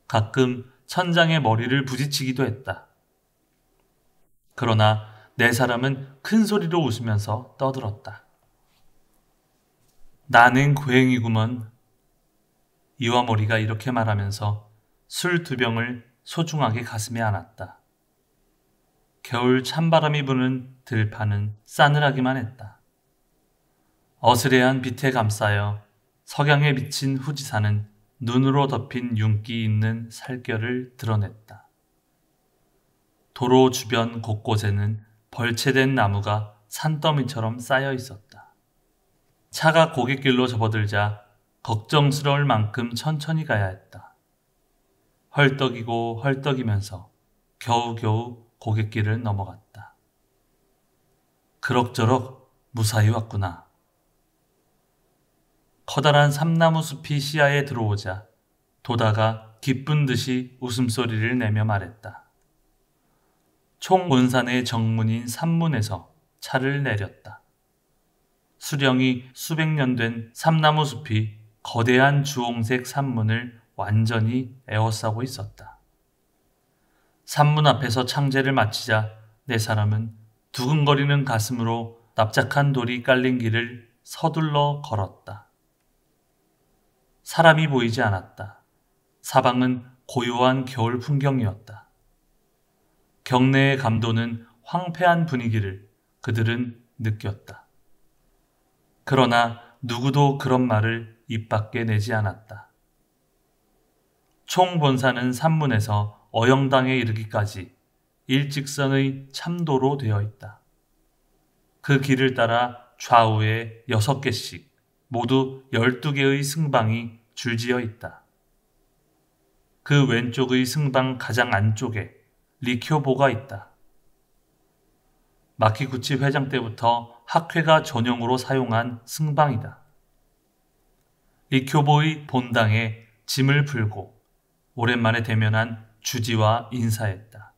가끔 천장에 머리를 부딪히기도 했다. 그러나 네 사람은 큰 소리로 웃으면서 떠들었다. 나는 고행이구먼. 이와모리가 이렇게 말하면서 술 2병을 소중하게 가슴에 안았다. 겨울 찬바람이 부는 들판은 싸늘하기만 했다. 어스레한 빛에 감싸여 석양에 비친 후지산은 눈으로 덮인 윤기 있는 살결을 드러냈다. 도로 주변 곳곳에는 벌채된 나무가 산더미처럼 쌓여 있었다. 차가 고갯길로 접어들자 걱정스러울 만큼 천천히 가야 했다. 헐떡이고 헐떡이면서 겨우겨우 고갯길을 넘어갔다. 그럭저럭 무사히 왔구나. 커다란 삼나무 숲이 시야에 들어오자 도다가 기쁜 듯이 웃음소리를 내며 말했다. 총본산의 정문인 산문에서 차를 내렸다. 수령이 수백 년 된 삼나무 숲이 거대한 주홍색 산문을 완전히 에워싸고 있었다. 산문 앞에서 창제를 마치자 네 사람은 두근거리는 가슴으로 납작한 돌이 깔린 길을 서둘러 걸었다. 사람이 보이지 않았다. 사방은 고요한 겨울 풍경이었다. 경내의 감도는 황폐한 분위기를 그들은 느꼈다. 그러나 누구도 그런 말을 입 밖에 내지 않았다. 총본사는 산문에서 어영당에 이르기까지 일직선의 참도로 되어 있다. 그 길을 따라 좌우에 6개씩 모두 12개의 승방이 줄지어 있다. 그 왼쪽의 승방 가장 안쪽에 리쿄보가 있다. 마키구치 회장 때부터 학회가 전용으로 사용한 승방이다. 리쿄보의 본당에 짐을 풀고 오랜만에 대면한 주지와 인사했다.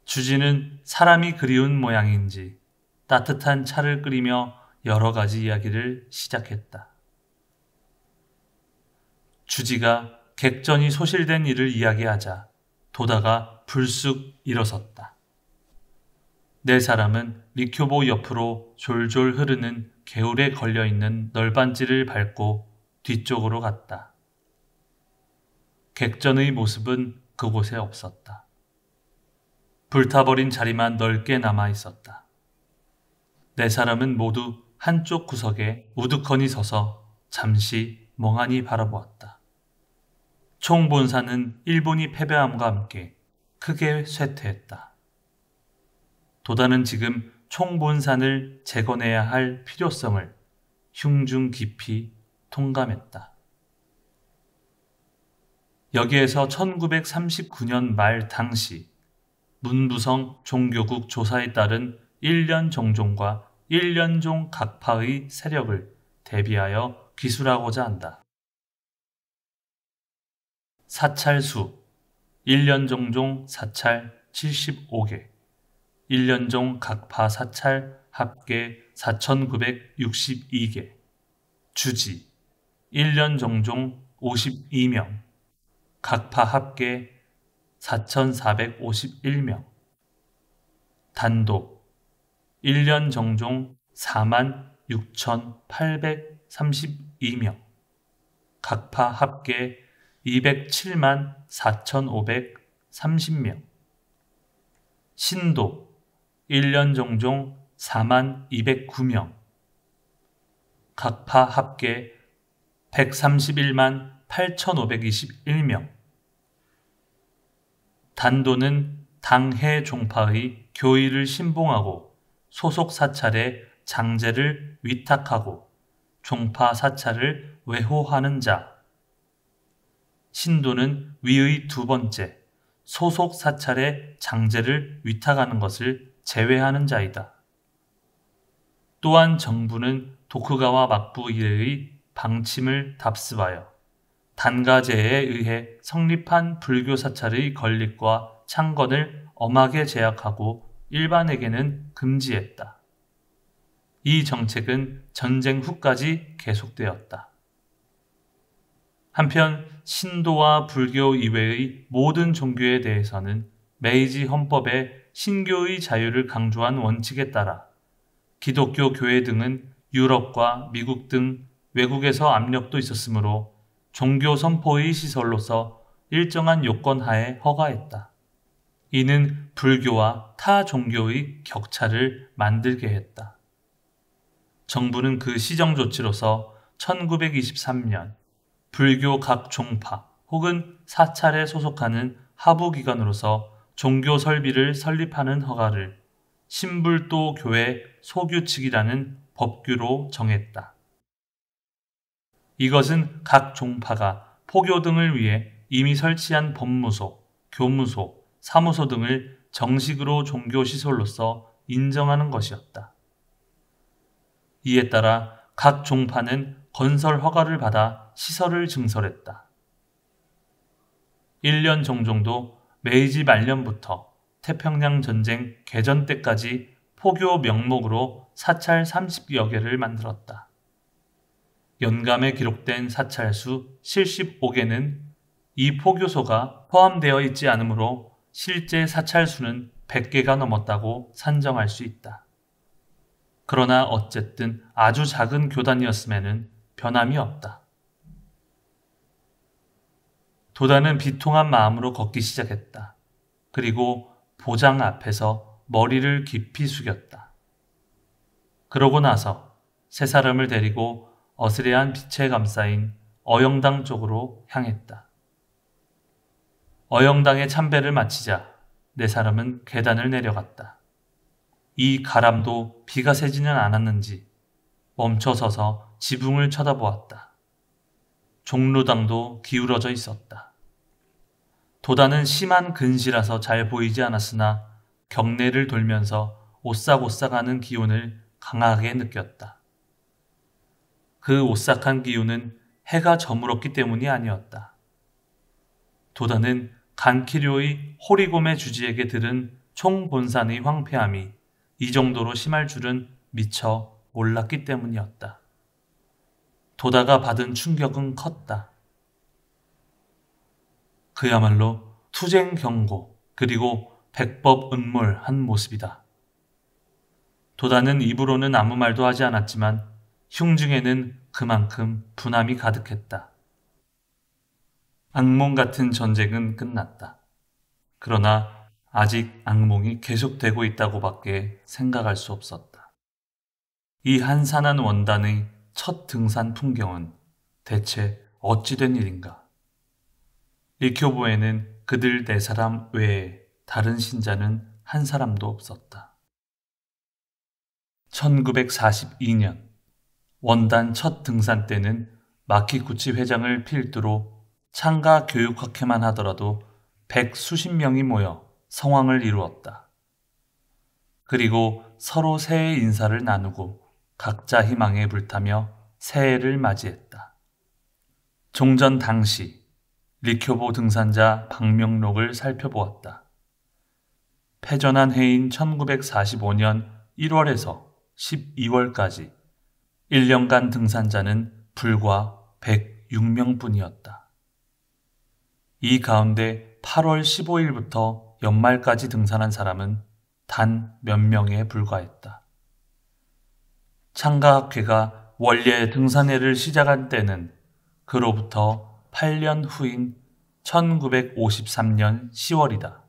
주지는 사람이 그리운 모양인지 따뜻한 차를 끓이며 여러 가지 이야기를 시작했다. 주지가 객전이 소실된 일을 이야기하자 도다가 불쑥 일어섰다. 네 사람은 리쿄보 옆으로 졸졸 흐르는 개울에 걸려있는 널빤지를 밟고 뒤쪽으로 갔다. 객전의 모습은 그곳에 없었다. 불타버린 자리만 넓게 남아 있었다. 네 사람은 모두 한쪽 구석에 우두커니 서서 잠시 멍하니 바라보았다. 총본사는 일본이 패배함과 함께 크게 쇠퇴했다. 도다는 지금 총본산을 재건해야 할 필요성을 흉중 깊이 통감했다. 여기에서 1939년 말 당시 문부성 종교국 조사에 따른 1년 종종과 1년종 각파의 세력을 대비하여 기술하고자 한다. 사찰수 1년 종종 사찰 75개, 1년종 각파 사찰 합계 4,962개, 주지 1년 종종 52명, 각파 합계 4,451명, 단독 1년 정종 46,832명, 각파 합계 207만 4,530명, 신도 1년 정종 4만 209명, 각파 합계 131만 8,521명, 단도는 당해 종파의 교의를 신봉하고 소속 사찰에 장제를 위탁하고 종파 사찰을 외호하는 자. 신도는 위의 두 번째 소속 사찰에 장제를 위탁하는 것을 제외하는 자이다. 또한 정부는 도쿠가와 막부 이래의 방침을 답습하여 단가제에 의해 성립한 불교 사찰의 건립과 창건을 엄하게 제약하고 일반에게는 금지했다. 이 정책은 전쟁 후까지 계속되었다. 한편 신도와 불교 이외의 모든 종교에 대해서는 메이지 헌법에 신교의 자유를 강조한 원칙에 따라 기독교 교회 등은 유럽과 미국 등 외국에서 압력도 있었으므로 종교 선포의 시설로서 일정한 요건 하에 허가했다. 이는 불교와 타 종교의 격차를 만들게 했다. 정부는 그 시정 조치로서 1923년 불교 각 종파 혹은 사찰에 소속하는 하부기관으로서 종교 설비를 설립하는 허가를 신불도 교회 소규칙이라는 법규로 정했다. 이것은 각 종파가 포교 등을 위해 이미 설치한 법무소, 교무소, 사무소 등을 정식으로 종교시설로서 인정하는 것이었다. 이에 따라 각 종파는 건설 허가를 받아 시설을 증설했다. 1년 종종도 메이지 말년부터 태평양 전쟁 개전 때까지 포교 명목으로 사찰 30여 개를 만들었다. 연감에 기록된 사찰수 75개는 이 포교소가 포함되어 있지 않으므로 실제 사찰수는 100개가 넘었다고 산정할 수 있다. 그러나 어쨌든 아주 작은 교단이었음에는 변함이 없다. 도다는 비통한 마음으로 걷기 시작했다. 그리고 보장 앞에서 머리를 깊이 숙였다. 그러고 나서 세 사람을 데리고 어스레한 빛에 감싸인 어영당 쪽으로 향했다. 어영당의 참배를 마치자 네 사람은 계단을 내려갔다. 이 가람도 비가 새지는 않았는지 멈춰서서 지붕을 쳐다보았다. 종로당도 기울어져 있었다. 도다는 심한 근시라서 잘 보이지 않았으나 경내를 돌면서 오싹오싹하는 기운을 강하게 느꼈다. 그 오싹한 기운은 해가 저물었기 때문이 아니었다. 도다는 간키료의 호리곰의 주지에게 들은 총본산의 황폐함이 이 정도로 심할 줄은 미처 몰랐기 때문이었다. 도다가 받은 충격은 컸다. 그야말로 투쟁 경고 그리고 백법 은몰한 모습이다. 도다는 입으로는 아무 말도 하지 않았지만 흉중에는 그만큼 분함이 가득했다. 악몽 같은 전쟁은 끝났다. 그러나 아직 악몽이 계속되고 있다고밖에 생각할 수 없었다. 이 한산한 원단의 첫 등산 풍경은 대체 어찌된 일인가? 리쿄보에는 그들 4사람 외에 다른 신자는 한 사람도 없었다. 1942년 원단 첫 등산 때는 마키구치 회장을 필두로 창가 교육학회만 하더라도 100수십 명이 모여 성황을 이루었다. 그리고 서로 새해 인사를 나누고 각자 희망에 불타며 새해를 맞이했다. 종전 당시 리쿄보 등산자 박명록을 살펴보았다. 패전한 해인 1945년 1월에서 12월까지 1년간 등산자는 불과 106명뿐이었다. 이 가운데 8월 15일부터 연말까지 등산한 사람은 단 몇 명에 불과했다. 창가학회가 원래 등산회를 시작한 때는 그로부터 8년 후인 1953년 10월이다.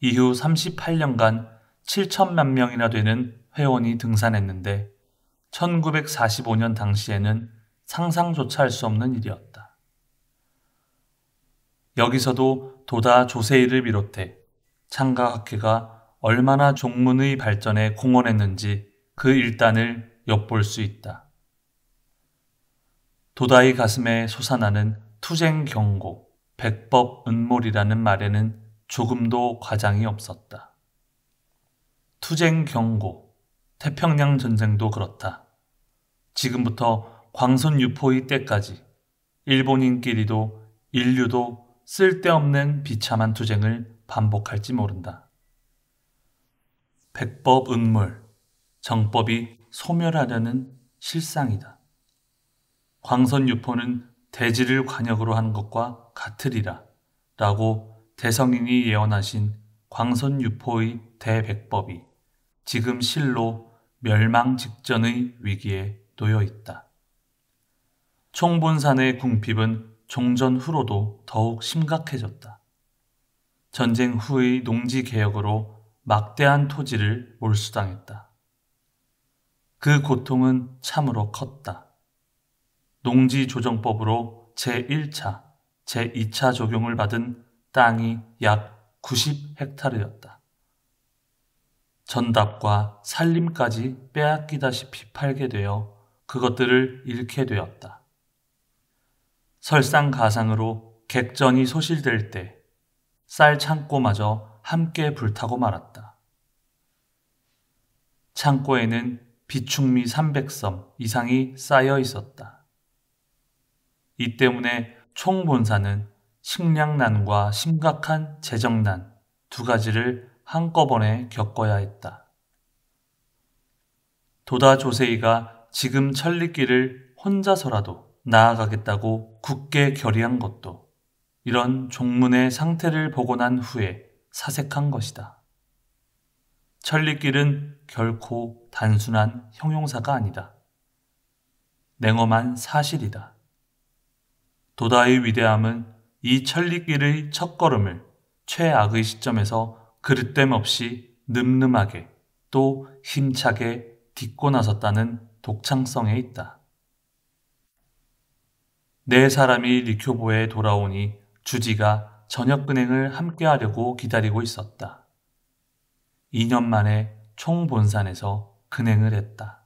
이후 38년간 7천만 명이나 되는 회원이 등산했는데 1945년 당시에는 상상조차 할 수 없는 일이었다. 여기서도 도다 조세이를 비롯해 창가학회가 얼마나 종문의 발전에 공헌했는지 그 일단을 엿볼 수 있다. 도다의 가슴에 솟아나는 투쟁 경고, 백법 은몰이라는 말에는 조금도 과장이 없었다. 투쟁 경고, 태평양 전쟁도 그렇다. 지금부터 광선 유포의 때까지 일본인끼리도 인류도 쓸데없는 비참한 투쟁을 반복할지 모른다. 백법 은몰, 정법이 소멸하려는 실상이다. 광선 유포는 대지를 관역으로 하는 것과 같으리라 라고 대성인이 예언하신 광선 유포의 대백법이 지금 실로 멸망 직전의 위기에 놓여 있다. 총본산의 궁핍은 종전 후로도 더욱 심각해졌다. 전쟁 후의 농지 개혁으로 막대한 토지를 몰수당했다. 그 고통은 참으로 컸다. 농지조정법으로 제1차, 제2차 적용을 받은 땅이 약 90헥타르였다. 전답과 살림까지 빼앗기다시피 팔게 되어 그것들을 잃게 되었다. 설상가상으로 객전이 소실될 때 쌀 창고마저 함께 불타고 말았다. 창고에는 비축미 300섬 이상이 쌓여 있었다. 이 때문에 총본사는 식량난과 심각한 재정난 두 가지를 한꺼번에 겪어야 했다. 도다 조세이가 지금 천리길을 혼자서라도 나아가겠다고 굳게 결의한 것도 이런 종문의 상태를 보고 난 후에 사색한 것이다. 천리길은 결코 단순한 형용사가 아니다. 냉엄한 사실이다. 도다의 위대함은 이 천리길의 첫걸음을 최악의 시점에서 그릇됨 없이 늠름하게 또 힘차게 딛고 나섰다는 독창성에 있다. 4사람이 리쿄보에 돌아오니 주지가 저녁근행을 함께하려고 기다리고 있었다. 2년 만에 총본산에서 근행을 했다.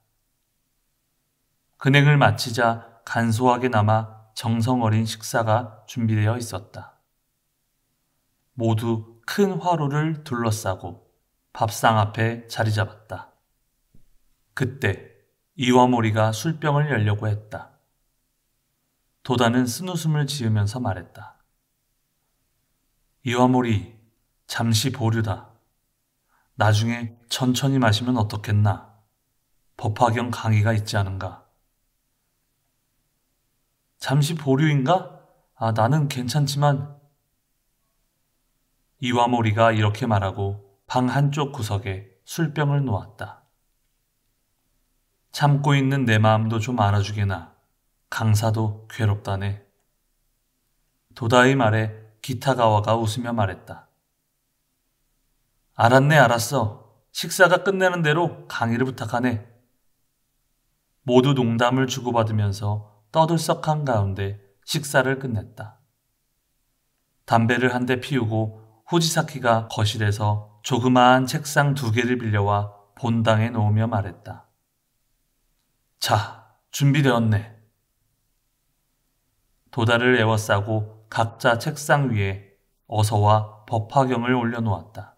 근행을 마치자 간소하게 남아 정성 어린 식사가 준비되어 있었다. 모두 큰 화로를 둘러싸고 밥상 앞에 자리 잡았다. 그때 이와모리가 술병을 열려고 했다. 도다는 쓴웃음을 지으면서 말했다. 이와모리, 잠시 보류다. 나중에 천천히 마시면 어떻겠나? 법화경 강의가 있지 않은가? 잠시 보류인가? 나는 괜찮지만. 이와모리가 이렇게 말하고 방 한쪽 구석에 술병을 놓았다. 참고 있는 내 마음도 좀 알아주게나. 강사도 괴롭다네. 도다의 말에 기타가와가 웃으며 말했다. 알았네, 알았어. 식사가 끝내는 대로 강의를 부탁하네. 모두 농담을 주고받으면서 떠들썩한 가운데 식사를 끝냈다. 담배를 한 대 피우고 후지사키가 거실에서 조그마한 책상 2개를 빌려와 본당에 놓으며 말했다. 자, 준비되었네. 도다를 에워싸고 각자 책상 위에 어서와 법화경을 올려놓았다.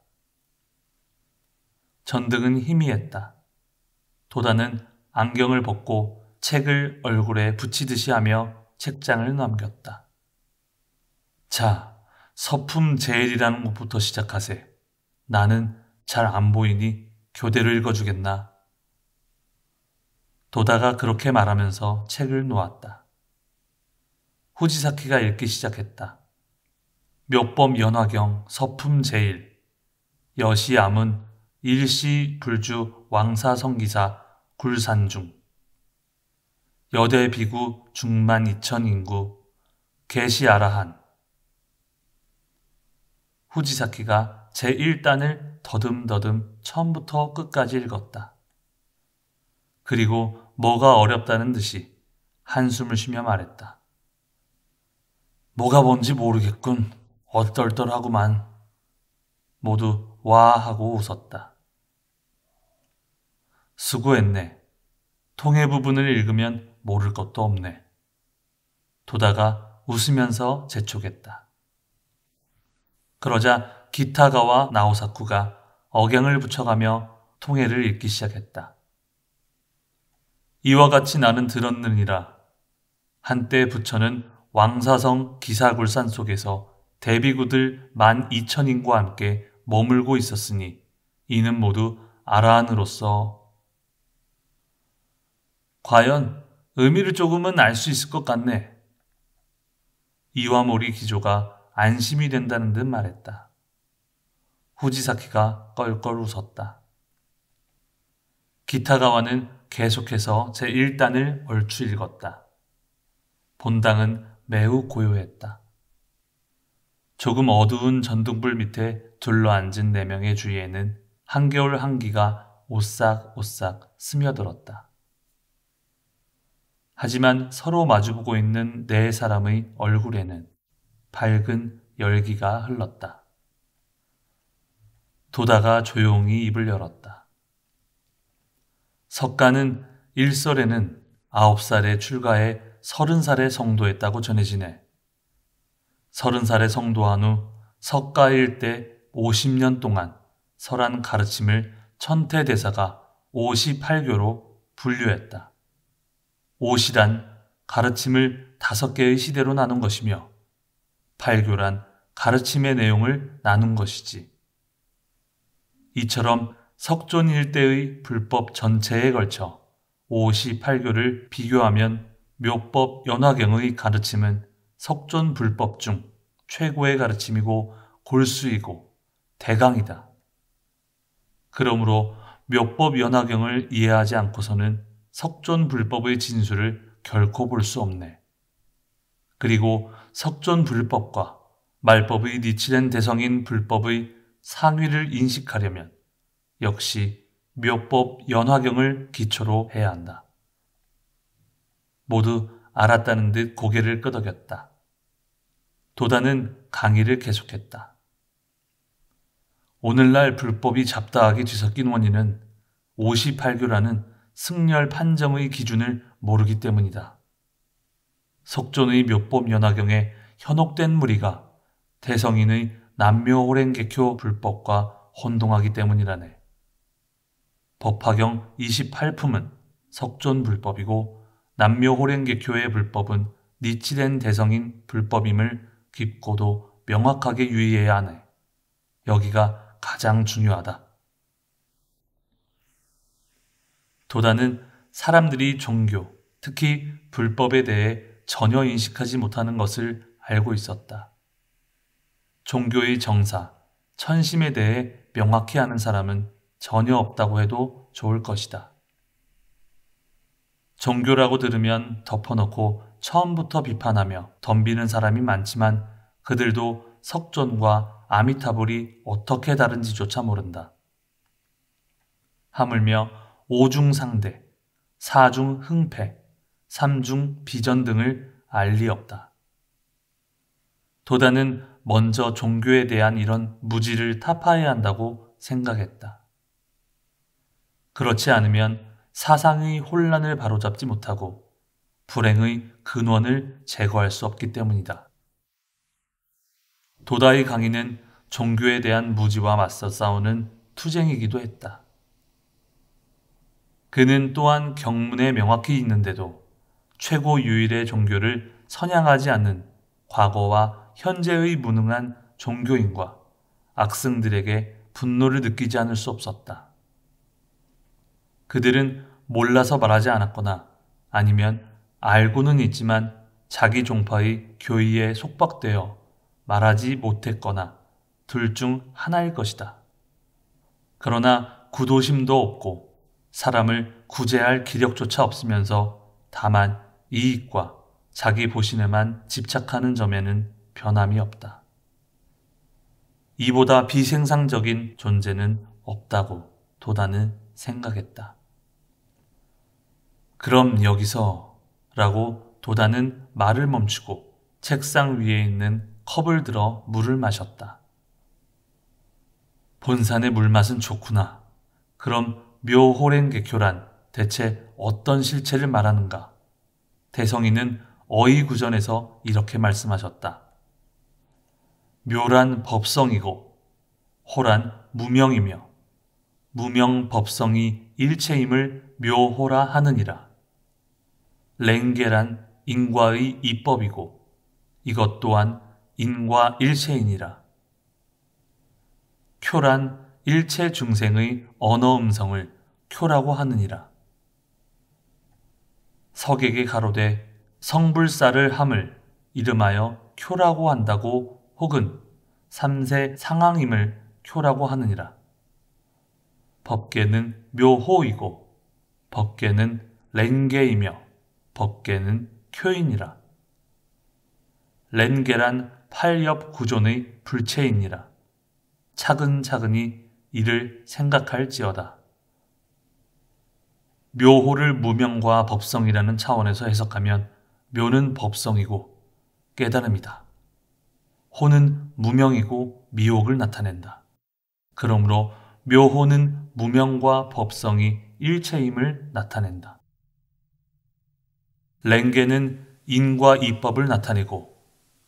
전등은 희미했다. 도다는 안경을 벗고 책을 얼굴에 붙이듯이 하며 책장을 넘겼다. 자, 서품 제일이라는 것부터 시작하세. 나는 잘 안 보이니 교대로 읽어주겠나. 도다가 그렇게 말하면서 책을 놓았다. 후지사키가 읽기 시작했다. 묘법 연화경 서품 제일. 여시암은 일시 불주 왕사성기사 굴산중. 여대 비구 중만 2천 인구 계시아라한. 후지사키가 제1단을 더듬더듬 처음부터 끝까지 읽었다. 그리고 뭐가 어렵다는 듯이 한숨을 쉬며 말했다. 뭐가 뭔지 모르겠군. 얼떨떨하구만. 모두 와 하고 웃었다. 수고했네. 통해 부분을 읽으면 모를 것도 없네. 도다가 웃으면서 재촉했다. 그러자 기타가와 나오사쿠가 억양을 붙여가며 통해를 읽기 시작했다. 이와 같이 나는 들었느니라. 한때 부처는 왕사성 기사굴산 속에서 대비구들 12,000인과 함께 머물고 있었으니 이는 모두 아라한으로서. 과연 의미를 조금은 알 수 있을 것 같네. 이와모리 기조가 안심이 된다는 듯 말했다. 후지사키가 껄껄 웃었다. 기타가와는 계속해서 제1단을 얼추 읽었다. 본당은 매우 고요했다. 조금 어두운 전등불 밑에 둘러앉은 4명의 주위에는 한겨울 한기가 오싹오싹 스며들었다. 하지만 서로 마주보고 있는 4사람의 얼굴에는 밝은 열기가 흘렀다. 도다가 조용히 입을 열었다. 석가는 일설에는 9살에 출가해 30살에 성도했다고 전해지네. 30살에 성도한 후 석가일 때 50년 동안 설한 가르침을 천태대사가 58교로 분류했다. 50이란 가르침을 5개의 시대로 나눈 것이며 8교란 가르침의 내용을 나눈 것이지. 이처럼 석존 일대의 불법 전체에 걸쳐 58교를 비교하면 묘법 연화경의 가르침은 석존 불법 중 최고의 가르침이고 골수이고 대강이다. 그러므로 묘법 연화경을 이해하지 않고서는 석존 불법의 진수를 결코 볼 수 없네. 그리고 석존 불법과 말법의 니치렌 대성인 불법의 상위를 인식하려면 역시 묘법 연화경을 기초로 해야 한다. 모두 알았다는 듯 고개를 끄덕였다. 도다는 강의를 계속했다. 오늘날 불법이 잡다하게 뒤섞인 원인은 58교라는 승렬 판정의 기준을 모르기 때문이다. 석존의 묘법 연화경에 현혹된 무리가 대성인의 남묘호랭개교 불법과 혼동하기 때문이라네. 법화경 28품은 석존 불법이고 남묘호랭개교의 불법은 니치된 대성인 불법임을 깊고도 명확하게 유의해야 하네. 여기가 가장 중요하다. 도다는 사람들이 종교, 특히 불법에 대해 전혀 인식하지 못하는 것을 알고 있었다. 종교의 정사, 천심에 대해 명확히 아는 사람은 전혀 없다고 해도 좋을 것이다. 종교라고 들으면 덮어놓고 처음부터 비판하며 덤비는 사람이 많지만 그들도 석존과 아미타불이 어떻게 다른지조차 모른다. 하물며 오중상대, 사중흥패, 삼중비전 등을 알 리 없다. 도다는 먼저 종교에 대한 이런 무지를 타파해야 한다고 생각했다. 그렇지 않으면 사상의 혼란을 바로잡지 못하고 불행의 근원을 제거할 수 없기 때문이다. 도다의 강의는 종교에 대한 무지와 맞서 싸우는 투쟁이기도 했다. 그는 또한 경문에 명확히 있는데도 최고 유일의 종교를 선양하지 않는 과거와 현재의 무능한 종교인과 악승들에게 분노를 느끼지 않을 수 없었다. 그들은 몰라서 말하지 않았거나 아니면 알고는 있지만 자기 종파의 교의에 속박되어 말하지 못했거나 둘 중 하나일 것이다. 그러나 구도심도 없고 사람을 구제할 기력조차 없으면서 다만 이익과 자기 보신에만 집착하는 점에는 변함이 없다. 이보다 비생산적인 존재는 없다고 도다는 생각했다. 그럼 여기서 라고 도다는 말을 멈추고 책상 위에 있는 컵을 들어 물을 마셨다. 본산의 물맛은 좋구나. 그럼 묘호랭개교란 대체 어떤 실체를 말하는가? 대성이는 어이구전에서 이렇게 말씀하셨다. 묘란 법성이고 호란 무명이며 무명법성이 일체임을 묘호라 하느니라. 랭계란 인과의 이법이고 이것 또한 인과 일체이니라. 쿄란 일체 중생의 언어 음성을 쿄라고 하느니라. 석에게 가로되 성불사를 함을 이름하여 쿄라고 한다고 혹은 삼세 상황임을 쿄라고 하느니라. 법계는 묘호이고 법계는 랭계이며 법계는 쿄이니라. 랭계란 팔엽 구존의 불체이니라. 차근차근히 이를 생각할지어다. 묘호를 무명과 법성이라는 차원에서 해석하면 묘는 법성이고 깨달음이다. 호는 무명이고 미혹을 나타낸다. 그러므로 묘호는 무명과 법성이 일체임을 나타낸다. 랭계는 인과 이법을 나타내고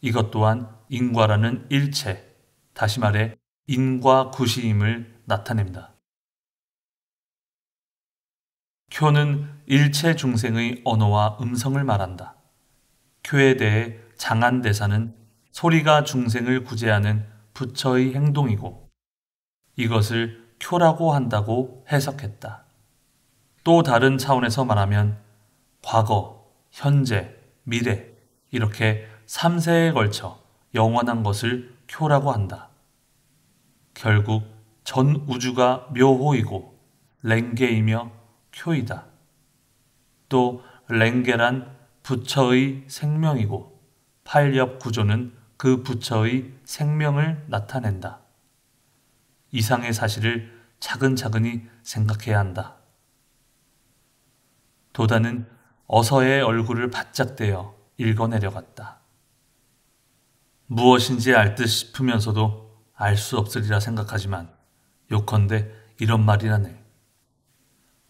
이것 또한 인과라는 일체, 다시 말해 인과 구시임을 나타냅니다. 쿄는 일체 중생의 언어와 음성을 말한다. 쿄에 대해 장안대사는 소리가 중생을 구제하는 부처의 행동이고 이것을 쿄라고 한다고 해석했다. 또 다른 차원에서 말하면 과거, 현재, 미래 이렇게 3세에 걸쳐 영원한 것을 쿄라고 한다. 결국 전 우주가 묘호이고 랭계이며 쿄이다. 또 랭계란 부처의 생명이고 팔엽 구조는 그 부처의 생명을 나타낸다. 이상의 사실을 차근차근히 생각해야 한다. 도다는 어서의 얼굴을 바짝 떼어 읽어내려갔다. 무엇인지 알 듯 싶으면서도 알 수 없으리라 생각하지만 요컨대 이런 말이라네.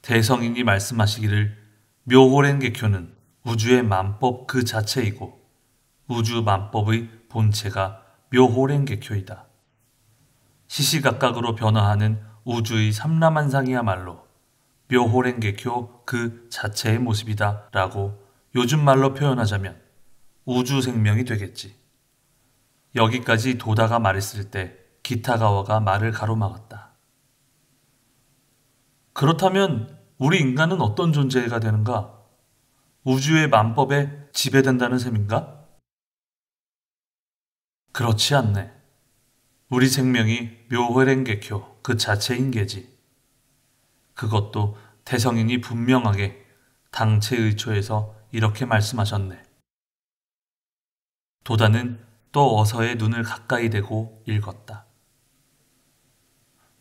대성인이 말씀하시기를 묘호랭개교는 우주의 만법 그 자체이고 우주 만법의 본체가 묘호랭개쿄이다. 시시각각으로 변화하는 우주의 삼라만상이야말로 묘호랭개쿄 그 자체의 모습이다 라고 요즘 말로 표현하자면 우주 생명이 되겠지. 여기까지 도다가 말했을 때 기타가와가 말을 가로막았다. 그렇다면 우리 인간은 어떤 존재가 되는가? 우주의 만법에 지배된다는 셈인가? 그렇지 않네. 우리 생명이 묘호랭개쿄 그 자체인 게지. 그것도 대성인이 분명하게 당체의초에서 이렇게 말씀하셨네. 도다는 또 어서의 눈을 가까이 대고 읽었다.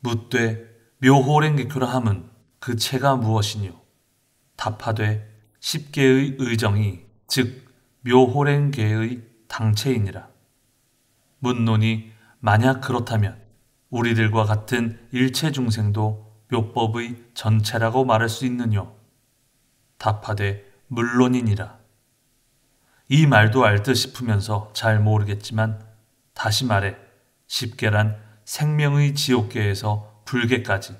묻되 묘호랭개쿄라 함은 그 체가 무엇이뇨? 답하되 10개의 의정이 즉 묘호랭개의 당체이니라. 묻노니 만약 그렇다면 우리들과 같은 일체 중생도 묘법의 전체라고 말할 수 있느뇨? 답하되 물론이니라. 이 말도 알 듯 싶으면서 잘 모르겠지만 다시 말해 10개란 생명의 지옥계에서 불계까지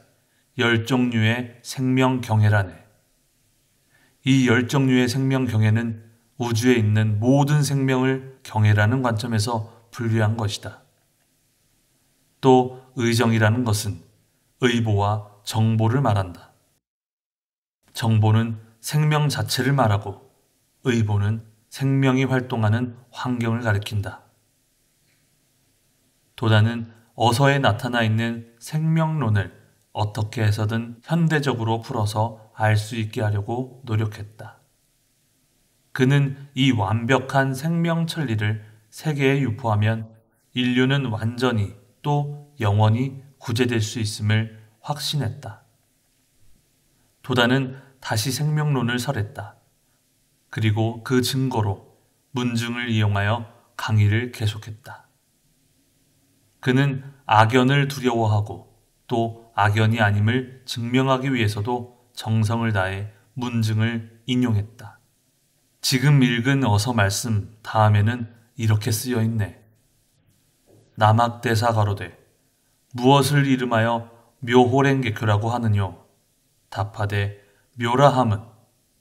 10종류의 생명경애라네. 이 10종류의 생명경애는 우주에 있는 모든 생명을 경애라는 관점에서 분류한 것이다. 또 의정이라는 것은 의보와 정보를 말한다. 정보는 생명 자체를 말하고 의보는 생명이 활동하는 환경을 가리킨다. 도다는 어서에 나타나 있는 생명론을 어떻게 해서든 현대적으로 풀어서 알 수 있게 하려고 노력했다. 그는 이 완벽한 생명 천리를 세계에 유포하면 인류는 완전히 또 영원히 구제될 수 있음을 확신했다. 도다는 다시 생명론을 설했다. 그리고 그 증거로 문증을 이용하여 강의를 계속했다. 그는 악연을 두려워하고 또 악연이 아님을 증명하기 위해서도 정성을 다해 문증을 인용했다. 지금 읽은 어서 말씀 다음에는 이렇게 쓰여 있네. 남학대사 가로되 무엇을 이름하여 묘호랭개쿄라고 하느뇨? 답하되 묘라 함은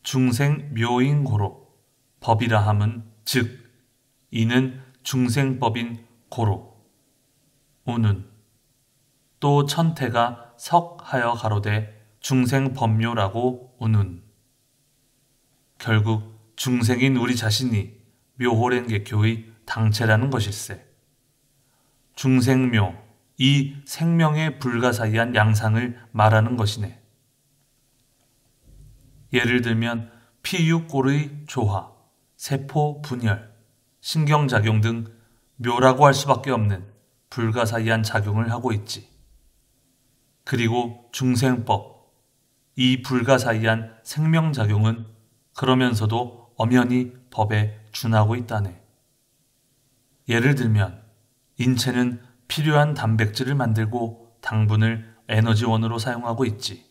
중생 묘인 고로 법이라 함은 즉 이는 중생법인 고로 오는 또 천태가 석하여 가로되 중생법묘라고 오는 결국 중생인 우리 자신이 묘호랭개쿄의 당체라는 것일세. 중생묘, 이 생명의 불가사의한 양상을 말하는 것이네. 예를 들면 피육골의 조화, 세포 분열, 신경작용 등 묘라고 할 수밖에 없는 불가사의한 작용을 하고 있지. 그리고 중생법, 이 불가사의한 생명작용은 그러면서도 엄연히 법에 준하고 있다네. 예를 들면 인체는 필요한 단백질을 만들고 당분을 에너지원으로 사용하고 있지.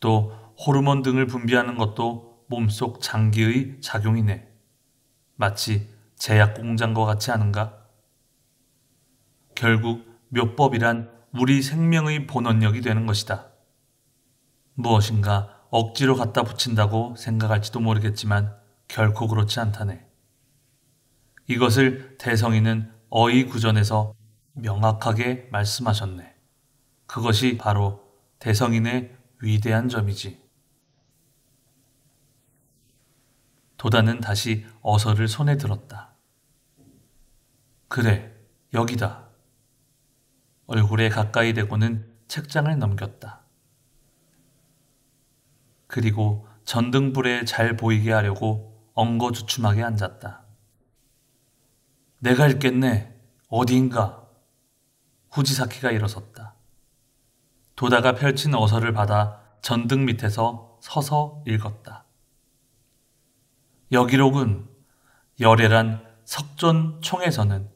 또 호르몬 등을 분비하는 것도 몸속 장기의 작용이네. 마치 제약 공장과 같지 않은가? 결국 묘법이란 우리 생명의 본원력이 되는 것이다. 무엇인가 억지로 갖다 붙인다고 생각할지도 모르겠지만 결코 그렇지 않다네. 이것을 대성인은 어이구전에서 명확하게 말씀하셨네. 그것이 바로 대성인의 위대한 점이지. 도다는 다시 어서를 손에 들었다. 그래, 여기다. 얼굴에 가까이 대고는 책장을 넘겼다. 그리고 전등불에 잘 보이게 하려고 엉거주춤하게 앉았다. 내가 읽겠네. 어디인가? 후지사키가 일어섰다. 도다가 펼친 어서를 받아 전등 밑에서 서서 읽었다. 여기로군. 열애란 석존 총에서는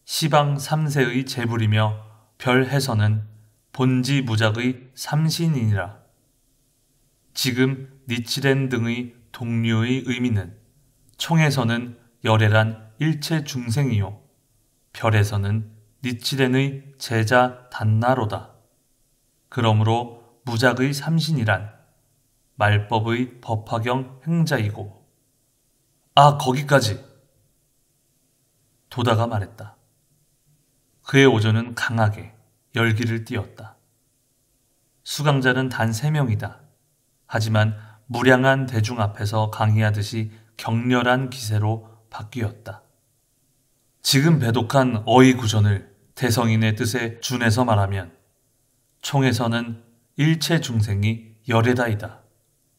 시방 3세의 제불이며 별해서는 본지 무작의 삼신이니라. 지금 니치렌 등의 동류의 의미는 총에서는 열애란 일체 중생이요 별에서는 니치렌의 제자 단나로다. 그러므로 무작의 삼신이란 말법의 법화경 행자이고. 아, 거기까지. 도다가 말했다. 그의 오조는 강하게 열기를 띠었다. 수강자는 단 3명이다. 하지만 무량한 대중 앞에서 강의하듯이 격렬한 기세로 바뀌었다. 지금 배독한 어휘 구전을 대성인의 뜻에 준해서 말하면 총에서는 일체 중생이 열애다이다.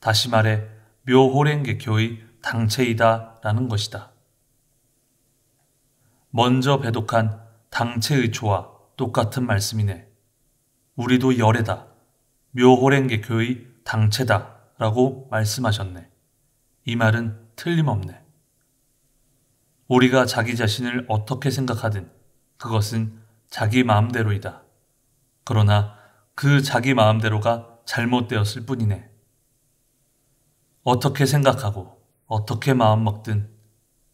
다시 말해 묘호랭개교의 당체이다 라는 것이다. 먼저 배독한 당체의 초와 똑같은 말씀이네. 우리도 열애다. 묘호랭개교의 당체다 라고 말씀하셨네. 이 말은 틀림없네. 우리가 자기 자신을 어떻게 생각하든 그것은 자기 마음대로이다. 그러나 그 자기 마음대로가 잘못되었을 뿐이네. 어떻게 생각하고 어떻게 마음먹든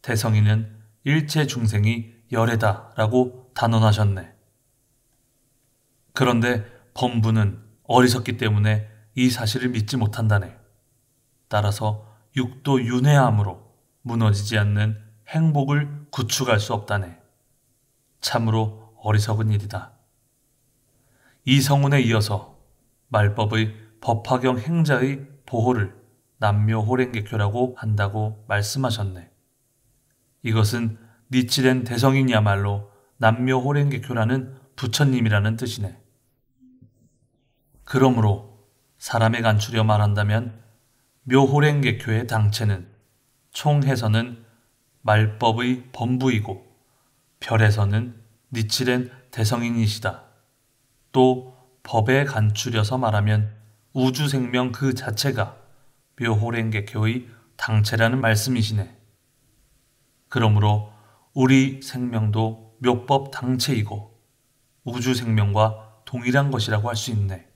대성인은 일체 중생이 열애다 라고 단언하셨네. 그런데 범부는 어리석기 때문에 이 사실을 믿지 못한다네. 따라서 육도 윤회함으로 무너지지 않는 행복을 구축할 수 없다네. 참으로 어리석은 일이다. 이 성운에 이어서 말법의 법화경 행자의 보호를 남묘호랭개교라고 한다고 말씀하셨네. 이것은 니치렌 대성인이야말로 남묘호랭개교라는 부처님이라는 뜻이네. 그러므로 사람에 간추려 말한다면 묘호랭개교의 당체는 총해서는 말법의 범부이고 별에서는 니치렌 대성인이시다. 또 법에 간추려서 말하면 우주생명 그 자체가 묘호랭개교의 당체라는 말씀이시네. 그러므로 우리 생명도 묘법 당체이고 우주생명과 동일한 것이라고 할 수 있네.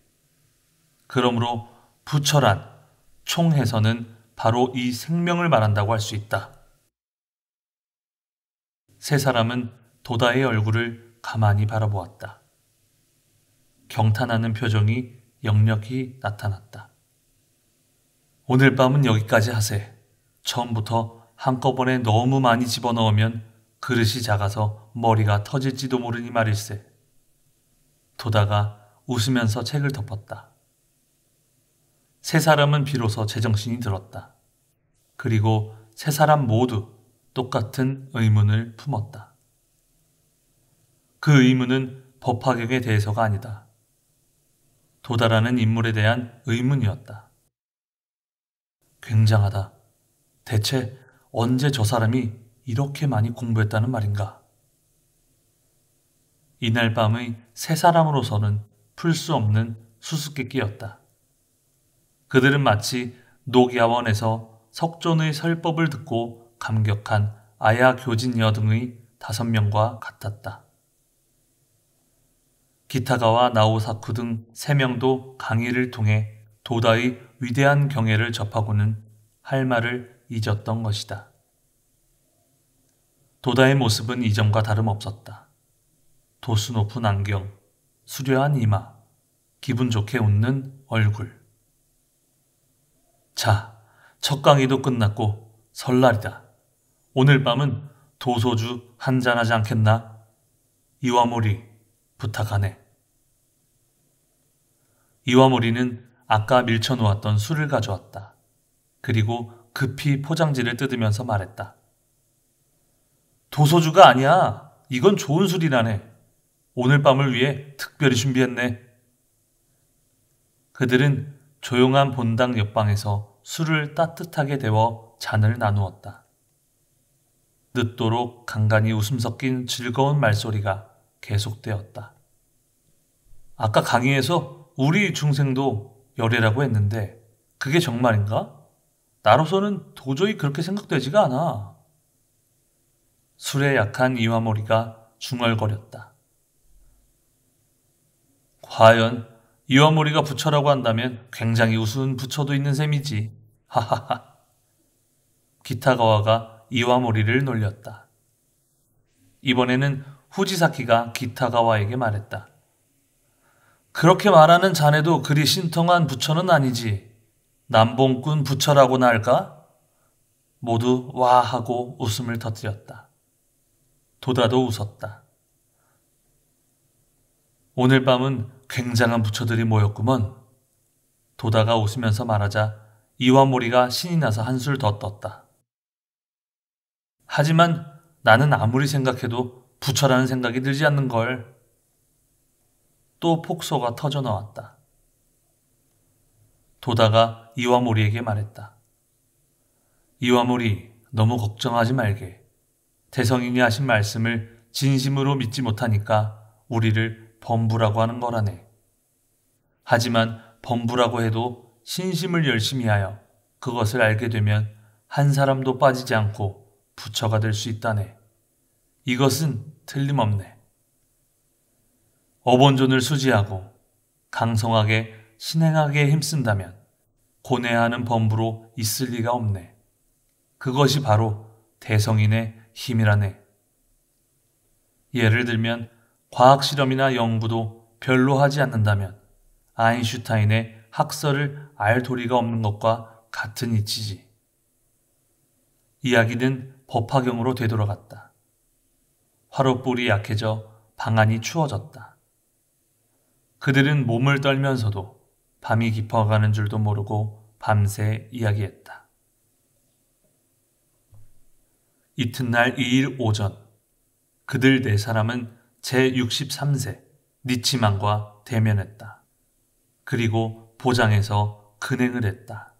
그러므로 부처란 총해서는 바로 이 생명을 말한다고 할 수 있다. 세 사람은 도다의 얼굴을 가만히 바라보았다. 경탄하는 표정이 역력히 나타났다. 오늘 밤은 여기까지 하세. 처음부터 한꺼번에 너무 많이 집어넣으면 그릇이 작아서 머리가 터질지도 모르니 말일세. 도다가 웃으면서 책을 덮었다. 세 사람은 비로소 제정신이 들었다. 그리고 세 사람 모두 똑같은 의문을 품었다. 그 의문은 법화경에 대해서가 아니다. 도다라는 인물에 대한 의문이었다. 굉장하다. 대체 언제 저 사람이 이렇게 많이 공부했다는 말인가? 이날 밤의 세 사람으로서는 풀 수 없는 수수께끼였다. 그들은 마치 녹야원에서 석존의 설법을 듣고 감격한 아야 교진여 등의 5명과 같았다. 기타가와 나오사쿠 등 3명도 강의를 통해 도다의 위대한 경애를 접하고는 할 말을 잊었던 것이다. 도다의 모습은 이전과 다름없었다. 도수 높은 안경, 수려한 이마, 기분 좋게 웃는 얼굴. 자, 첫 강의도 끝났고 설날이다. 오늘 밤은 도소주 한잔하지 않겠나? 이와모리 부탁하네. 이와모리는 아까 밀쳐놓았던 술을 가져왔다. 그리고 급히 포장지를 뜯으면서 말했다. 도소주가 아니야. 이건 좋은 술이라네. 오늘 밤을 위해 특별히 준비했네. 그들은 조용한 본당 옆방에서 술을 따뜻하게 데워 잔을 나누었다. 늦도록 간간히 웃음 섞인 즐거운 말소리가 계속되었다. 아까 강의에서 우리 중생도 열애라고 했는데 그게 정말인가? 나로서는 도저히 그렇게 생각되지가 않아. 술에 약한 이와모리가 중얼거렸다. 과연 이와모리가 부처라고 한다면 굉장히 우스운 부처도 있는 셈이지. 하하하. 기타가와가 이와모리를 놀렸다. 이번에는 후지사키가 기타가와에게 말했다. 그렇게 말하는 자네도 그리 신통한 부처는 아니지. 남봉꾼 부처라고나 할까? 모두 와 하고 웃음을 터뜨렸다. 도다도 웃었다. 오늘 밤은 굉장한 부처들이 모였구먼. 도다가 웃으면서 말하자 이와모리가 신이 나서 한술 더 떴다. 하지만 나는 아무리 생각해도 부처라는 생각이 들지 않는걸. 또 폭소가 터져 나왔다. 도다가 이와모리에게 말했다. 이와모리, 너무 걱정하지 말게. 대성인이 하신 말씀을 진심으로 믿지 못하니까 우리를 범부라고 하는 거라네. 하지만 범부라고 해도 신심을 열심히 하여 그것을 알게 되면 한 사람도 빠지지 않고 부처가 될 수 있다네. 이것은 틀림없네. 어본존을 수지하고 강성하게 신행하게 힘쓴다면 고뇌하는 범부로 있을 리가 없네. 그것이 바로 대성인의 힘이라네. 예를 들면 과학실험이나 연구도 별로 하지 않는다면 아인슈타인의 학설을 알 도리가 없는 것과 같은 이치지. 이야기는 법화경으로 되돌아갔다. 화롯불이 약해져 방안이 추워졌다. 그들은 몸을 떨면서도 밤이 깊어가는 줄도 모르고 밤새 이야기했다. 이튿날 2일 오전, 그들 네 사람은 제63세 니치만과 대면했다. 그리고 보장에서 근행을 했다.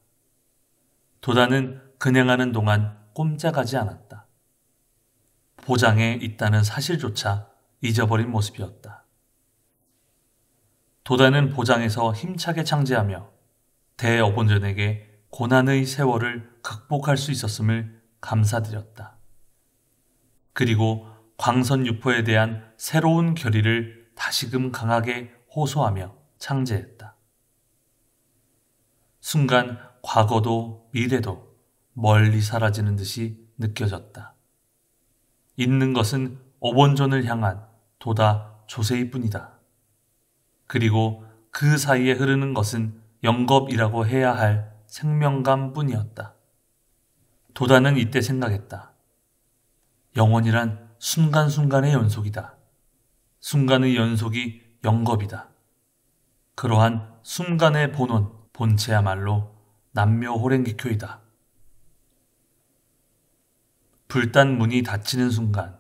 도다는 근행하는 동안 꼼짝하지 않았다. 보장에 있다는 사실조차 잊어버린 모습이었다. 도다는 보장에서 힘차게 창제하며 대어본전에게 고난의 세월을 극복할 수 있었음을 감사드렸다. 그리고 광선유포에 대한 새로운 결의를 다시금 강하게 호소하며 창제했다. 순간 과거도 미래도 멀리 사라지는 듯이 느껴졌다. 있는 것은 어본존을 향한 도다 조세이뿐이다. 그리고 그 사이에 흐르는 것은 영겁이라고 해야 할 생명감뿐이었다. 도다는 이때 생각했다. 영원이란 순간순간의 연속이다. 순간의 연속이 영겁이다. 그러한 순간의 본원, 본체야말로 남묘호랭기쿄이다. 불단 문이 닫히는 순간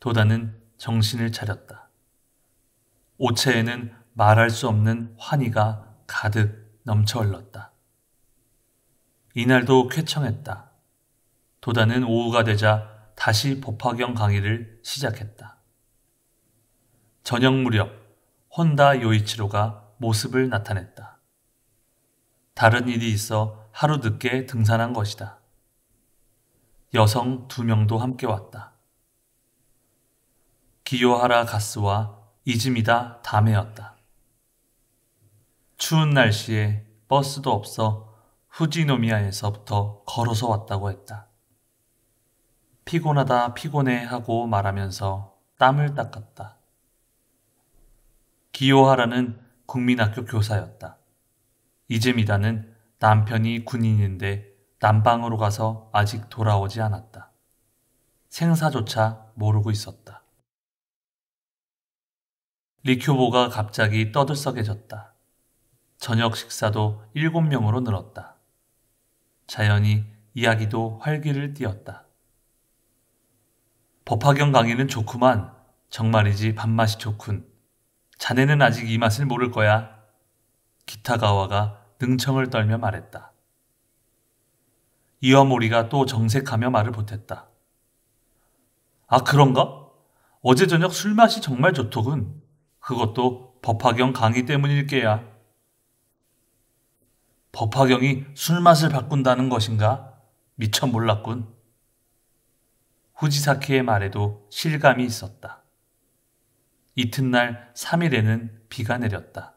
도다는 정신을 차렸다. 오체에는 말할 수 없는 환희가 가득 넘쳐 흘렀다. 이날도 쾌청했다. 도다는 오후가 되자 다시 법화경 강의를 시작했다. 저녁 무렵 혼다 요이치로가 모습을 나타냈다. 다른 일이 있어 하루 늦게 등산한 것이다. 여성 2명도 함께 왔다. 기요하라 가스와 이즈미다 다메였다. 추운 날씨에 버스도 없어 후지노미야에서부터 걸어서 왔다고 했다. 피곤하다 피곤해 하고 말하면서 땀을 닦았다. 기요하라는 국민학교 교사였다. 이즈미다는 남편이 군인인데 남방으로 가서 아직 돌아오지 않았다. 생사조차 모르고 있었다. 리쿄보가 갑자기 떠들썩해졌다. 저녁 식사도 7명으로 늘었다. 자연히 이야기도 활기를 띠었다. 법화경 강의는 좋구만. 정말이지 밥맛이 좋군. 자네는 아직 이 맛을 모를 거야. 기타가와가 능청을 떨며 말했다. 이와모리가 또 정색하며 말을 보탰다. 아, 그런가? 어제 저녁 술맛이 정말 좋더군. 그것도 법화경 강의 때문일 게야. 법화경이 술맛을 바꾼다는 것인가? 미처 몰랐군. 후지사키의 말에도 실감이 있었다. 이튿날 3일에는 비가 내렸다.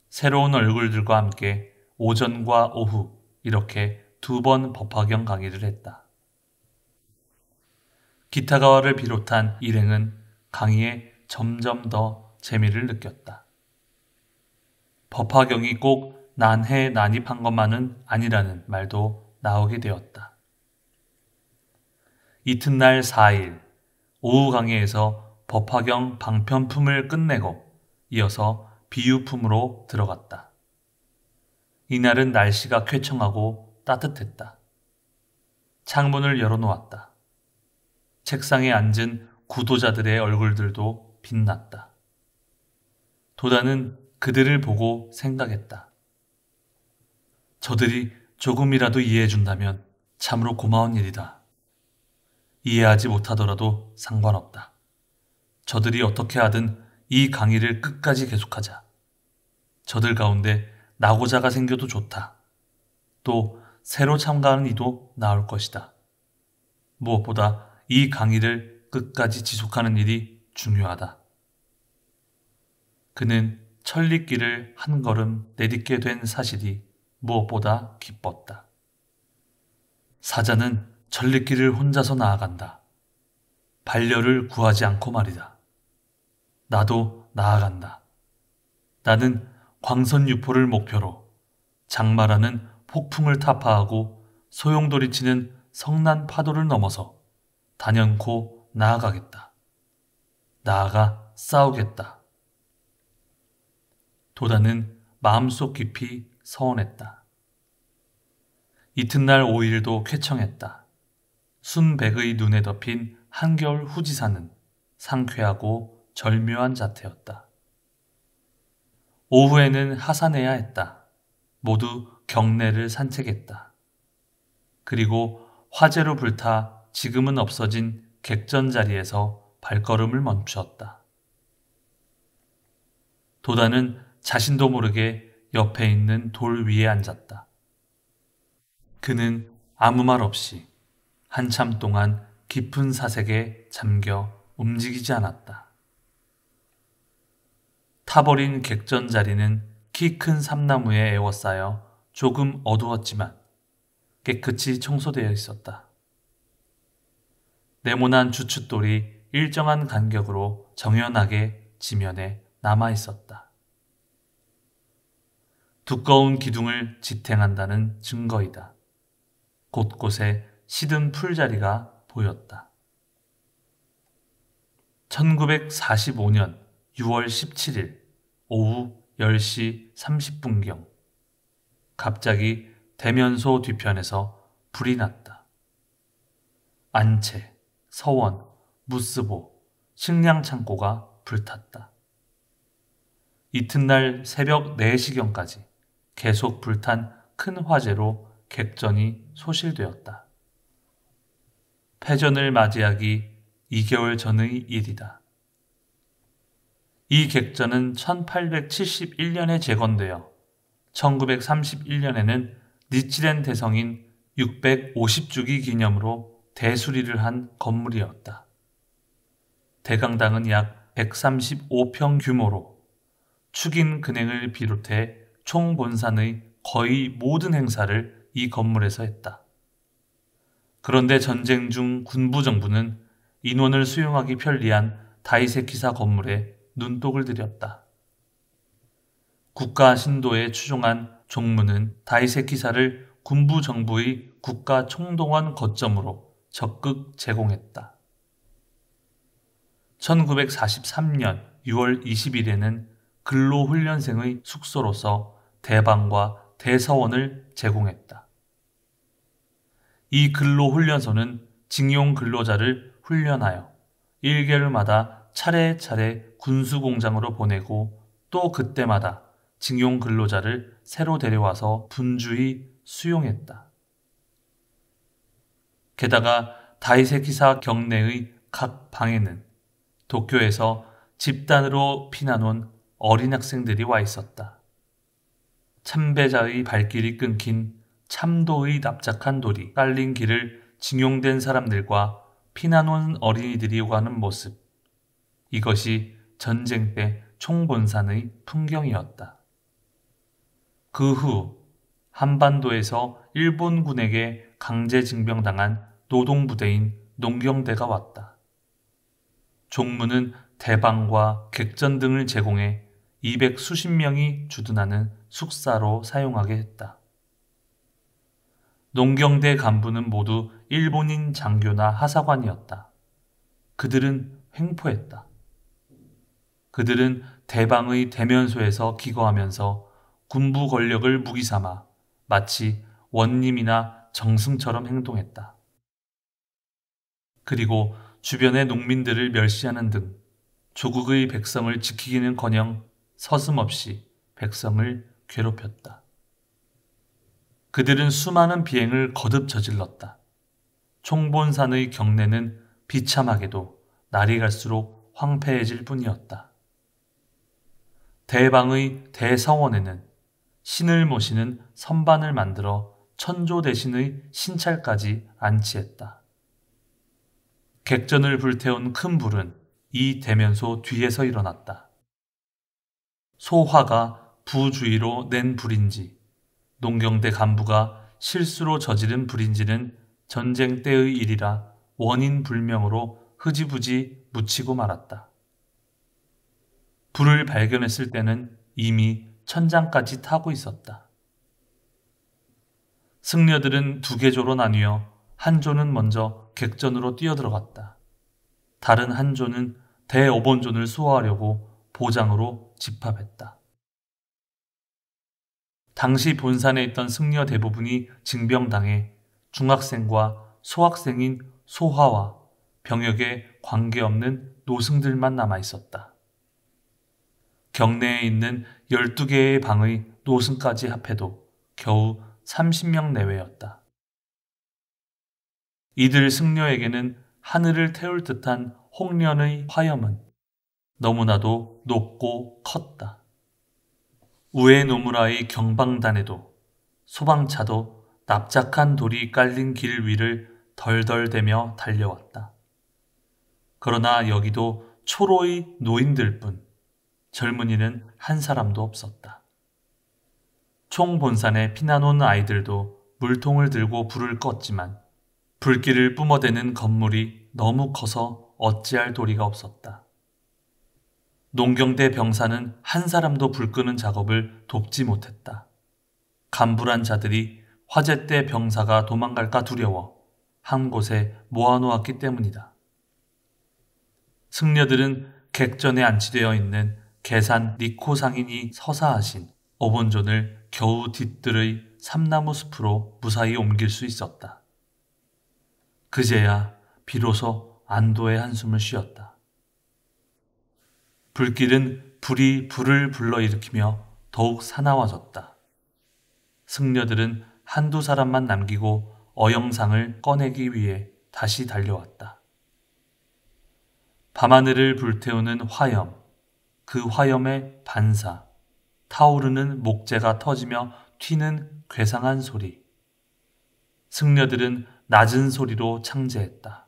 새로운 얼굴들과 함께 오전과 오후 이렇게 2번 법화경 강의를 했다. 기타가와를 비롯한 일행은 강의에 점점 더 재미를 느꼈다. 법화경이 꼭 난해에 난입한 것만은 아니라는 말도 나오게 되었다. 이튿날 4일 오후 강의에서 법화경 방편품을 끝내고 이어서 비유품으로 들어갔다. 이날은 날씨가 쾌청하고 따뜻했다. 창문을 열어놓았다. 책상에 앉은 구도자들의 얼굴들도 빛났다. 도다는 그들을 보고 생각했다. 저들이 조금이라도 이해해준다면 참으로 고마운 일이다. 이해하지 못하더라도 상관없다. 저들이 어떻게 하든 이 강의를 끝까지 계속하자. 저들 가운데 낙오자가 생겨도 좋다. 또 새로 참가하는 이도 나올 것이다. 무엇보다 이 강의를 끝까지 지속하는 일이 중요하다. 그는 천리길을 한 걸음 내딛게 된 사실이 무엇보다 기뻤다. 사자는 천리길을 혼자서 나아간다. 반려를 구하지 않고 말이다. 나도 나아간다. 나는 광선유포를 목표로 장마라는 폭풍을 타파하고 소용돌이치는 성난 파도를 넘어서 단연코 나아가겠다. 나아가 싸우겠다. 도다는 마음속 깊이 서운했다. 이튿날 5일도 쾌청했다. 순백의 눈에 덮인 한겨울 후지산은 상쾌하고 절묘한 자태였다. 오후에는 하산해야 했다. 모두 경내를 산책했다. 그리고 화재로 불타 지금은 없어진 객전 자리에서 발걸음을 멈추었다. 도다는 자신도 모르게 옆에 있는 돌 위에 앉았다. 그는 아무 말 없이 한참 동안 깊은 사색에 잠겨 움직이지 않았다. 타버린 객전 자리는 키 큰 삼나무에 에워싸여 조금 어두웠지만 깨끗이 청소되어 있었다. 네모난 주춧돌이 일정한 간격으로 정연하게 지면에 남아 있었다. 두꺼운 기둥을 지탱한다는 증거이다. 곳곳에 시든 풀자리가 보였다. 1945년 6월 17일 오후 10시 30분경 갑자기 대면소 뒤편에서 불이 났다. 안채, 서원, 무스보, 식량창고가 불탔다. 이튿날 새벽 4시경까지 계속 불탄 큰 화재로 객전이 소실되었다. 패전을 맞이하기 2개월 전의 일이다. 이 객전은 1871년에 재건되어 1931년에는 니치렌 대성인 650주기 기념으로 대수리를 한 건물이었다. 대강당은 약 135평 규모로 축인 근행을 비롯해 총본산의 거의 모든 행사를 이 건물에서 했다. 그런데 전쟁 중 군부 정부는 인원을 수용하기 편리한 다이세키사 건물에 눈독을 들였다. 국가 신도에 추종한 종무는 다이세키사를 군부 정부의 국가 총동원 거점으로 적극 제공했다. 1943년 6월 20일에는 근로훈련생의 숙소로서 대방과 대서원을 제공했다. 이 근로훈련소는 징용 근로자를 훈련하여 1개월마다 차례차례 군수공장으로 보내고 또 그때마다 징용 근로자를 새로 데려와서 분주히 수용했다. 게다가 다이세키사 경내의 각 방에는 도쿄에서 집단으로 피난온 어린 학생들이 와 있었다. 참배자의 발길이 끊긴 참도의 납작한 돌이 깔린 길을 징용된 사람들과 피난온 어린이들이 오가는 모습. 이것이 전쟁 때 총본산의 풍경이었다. 그 후 한반도에서 일본군에게 강제 징병당한 노동부대인 농경대가 왔다. 종무는 대방과 객전 등을 제공해 200수십 명이 주둔하는 숙사로 사용하게 했다. 농경대 간부는 모두 일본인 장교나 하사관이었다. 그들은 횡포했다. 그들은 대방의 대면소에서 기거하면서 군부 권력을 무기 삼아 마치 원님이나 정승처럼 행동했다. 그리고 주변의 농민들을 멸시하는 등 조국의 백성을 지키기는커녕 서슴없이 백성을 괴롭혔다. 그들은 수많은 비행을 거듭 저질렀다. 총본산의 경내는 비참하게도 날이 갈수록 황폐해질 뿐이었다. 대방의 대성원에는 신을 모시는 선반을 만들어 천조 대신의 신찰까지 안치했다. 객전을 불태운 큰 불은 이 대면소 뒤에서 일어났다. 소화가 부주의로 낸 불인지 농경대 간부가 실수로 저지른 불인지는 전쟁 때의 일이라 원인 불명으로 흐지부지 묻히고 말았다. 불을 발견했을 때는 이미 천장까지 타고 있었다. 승려들은 두 개조로 나뉘어 한 조는 먼저 객전으로 뛰어들어갔다. 다른 한 조는 대오본존을 수호하려고 보장으로 집합했다. 당시 본산에 있던 승려 대부분이 징병당해 중학생과 소학생인 소화와 병역에 관계없는 노승들만 남아있었다. 경내에 있는 12개의 방의 노승까지 합해도 겨우 30명 내외였다. 이들 승려에게는 하늘을 태울 듯한 홍련의 화염은 너무나도 높고 컸다. 우에노무라의 경방단에도 소방차도 납작한 돌이 깔린 길 위를 덜덜대며 달려왔다. 그러나 여기도 초로의 노인들뿐 젊은이는 한 사람도 없었다. 총본산에 피난온 아이들도 물통을 들고 불을 껐지만 불길을 뿜어대는 건물이 너무 커서 어찌할 도리가 없었다. 농경대 병사는 한 사람도 불 끄는 작업을 돕지 못했다. 간불한 자들이 화재 때 병사가 도망갈까 두려워 한 곳에 모아놓았기 때문이다. 승려들은 객전에 안치되어 있는 계산 니코 상인이 서사하신 오본존을 겨우 뒤뜰의 삼나무 숲으로 무사히 옮길 수 있었다. 그제야 비로소 안도의 한숨을 쉬었다. 불길은 불이 불을 불러일으키며 더욱 사나워졌다. 승려들은 한두 사람만 남기고 어영상을 꺼내기 위해 다시 달려왔다. 밤하늘을 불태우는 화염, 그 화염의 반사, 타오르는 목재가 터지며 튀는 괴상한 소리. 승려들은 낮은 소리로 창제했다.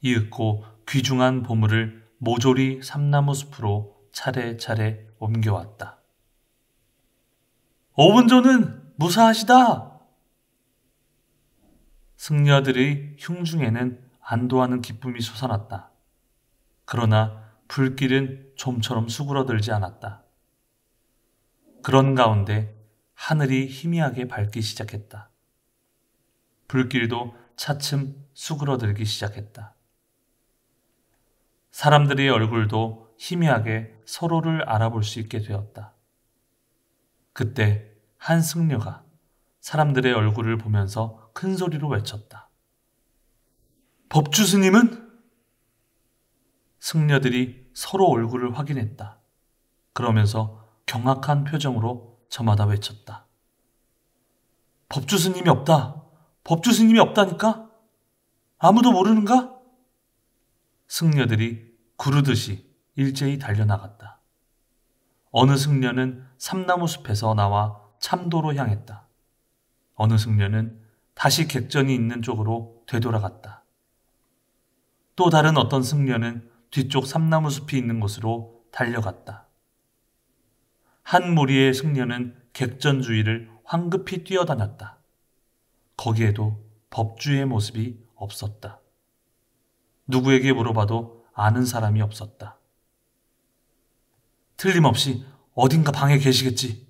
이윽고 귀중한 보물을 모조리 삼나무 숲으로 차례차례 옮겨왔다. 오분조는 무사하시다! 승려들의 흉중에는 안도하는 기쁨이 솟아났다. 그러나 불길은 좀처럼 수그러들지 않았다. 그런 가운데 하늘이 희미하게 밝기 시작했다. 불길도 차츰 수그러들기 시작했다. 사람들의 얼굴도 희미하게 서로를 알아볼 수 있게 되었다. 그때 한 승려가 사람들의 얼굴을 보면서 큰 소리로 외쳤다. 법주 스님은? 승려들이 서로 얼굴을 확인했다. 그러면서 경악한 표정으로 저마다 외쳤다. 법주 스님이 없다. 법주 스님이 없다니까? 아무도 모르는가? 승려들이 구르듯이 일제히 달려나갔다. 어느 승려는 삼나무 숲에서 나와 참도로 향했다. 어느 승려는 다시 객전이 있는 쪽으로 되돌아갔다. 또 다른 어떤 승려는 뒤쪽 삼나무 숲이 있는 곳으로 달려갔다. 한 무리의 승려는 객전 주위를 황급히 뛰어다녔다. 거기에도 법주의 모습이 없었다. 누구에게 물어봐도 아는 사람이 없었다. 틀림없이 어딘가 방에 계시겠지.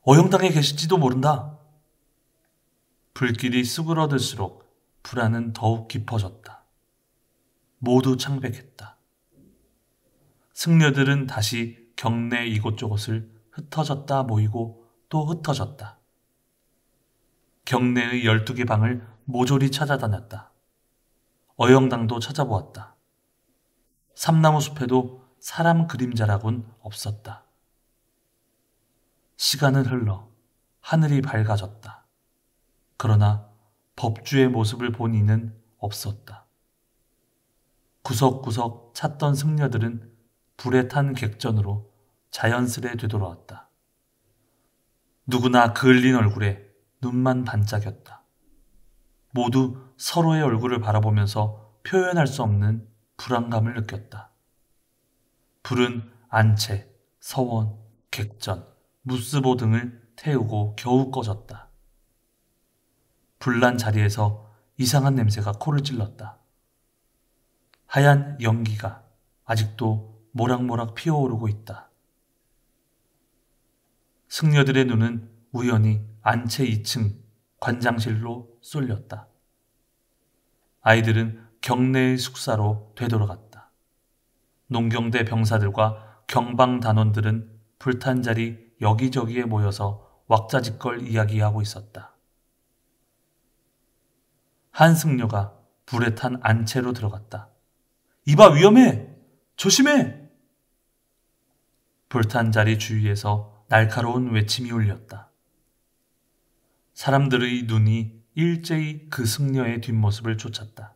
어영당에 계실지도 모른다. 불길이 수그러들수록 불안은 더욱 깊어졌다. 모두 창백했다. 승려들은 다시 경내 이곳저곳을 흩어졌다 모이고 또 흩어졌다. 경내의 12개 방을 모조리 찾아다녔다. 어영당도 찾아보았다. 삼나무 숲에도 사람 그림자라곤 없었다. 시간은 흘러 하늘이 밝아졌다. 그러나 법주의 모습을 본 이는 없었다. 구석구석 찾던 승려들은 불에 탄 객전으로 자연스레 되돌아왔다. 누구나 그을린 얼굴에 눈만 반짝였다. 모두 서로의 얼굴을 바라보면서 표현할 수 없는 불안감을 느꼈다. 불은 안채, 서원, 객전, 무스보 등을 태우고 겨우 꺼졌다. 불난 자리에서 이상한 냄새가 코를 찔렀다. 하얀 연기가 아직도 모락모락 피어오르고 있다. 승려들의 눈은 우연히 안채 2층 관장실로 쏠렸다. 아이들은 경내의 숙사로 되돌아갔다. 농경대 병사들과 경방 단원들은 불탄 자리 여기저기에 모여서 왁자지껄 이야기하고 있었다. 한 승려가 불에 탄 안채로 들어갔다. 이봐, 위험해! 조심해! 불탄 자리 주위에서 날카로운 외침이 울렸다. 사람들의 눈이 일제히 그 승려의 뒷모습을 쫓았다.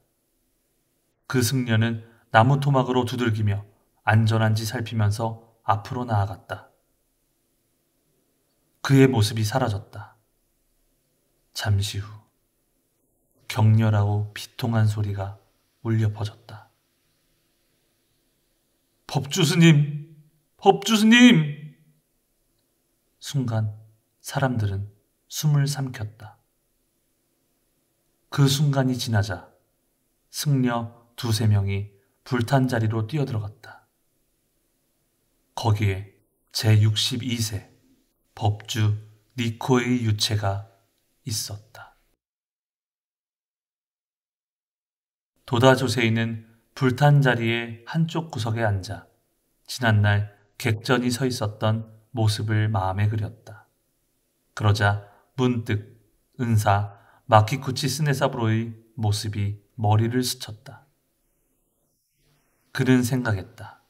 그 승려는 나무 토막으로 두들기며 안전한지 살피면서 앞으로 나아갔다. 그의 모습이 사라졌다. 잠시 후 격렬하고 비통한 소리가 울려 퍼졌다. 법주스님! 법주스님! 순간 사람들은 숨을 삼켰다. 그 순간이 지나자 승려 2~3명이 불탄 자리로 뛰어들어갔다. 거기에 제62세 법주 니코의 유체가 있었다. 도다 조세이는 불탄 자리의 한쪽 구석에 앉아 지난날 객전이 서 있었던 모습을 마음에 그렸다. 그러자 문득 은사 마키쿠치 스네사부로의 모습이 머리를 스쳤다. 그는 생각했다.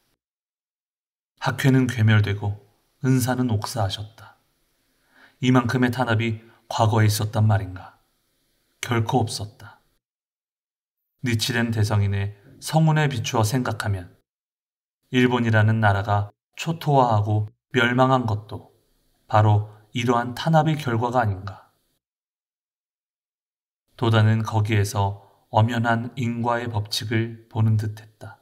학회는 괴멸되고 은사는 옥사하셨다. 이만큼의 탄압이 과거에 있었단 말인가? 결코 없었다. 니치렌 대성인의 성운에 비추어 생각하면 일본이라는 나라가 초토화하고 멸망한 것도 바로 이러한 탄압의 결과가 아닌가. 도다는 거기에서 엄연한 인과의 법칙을 보는 듯했다.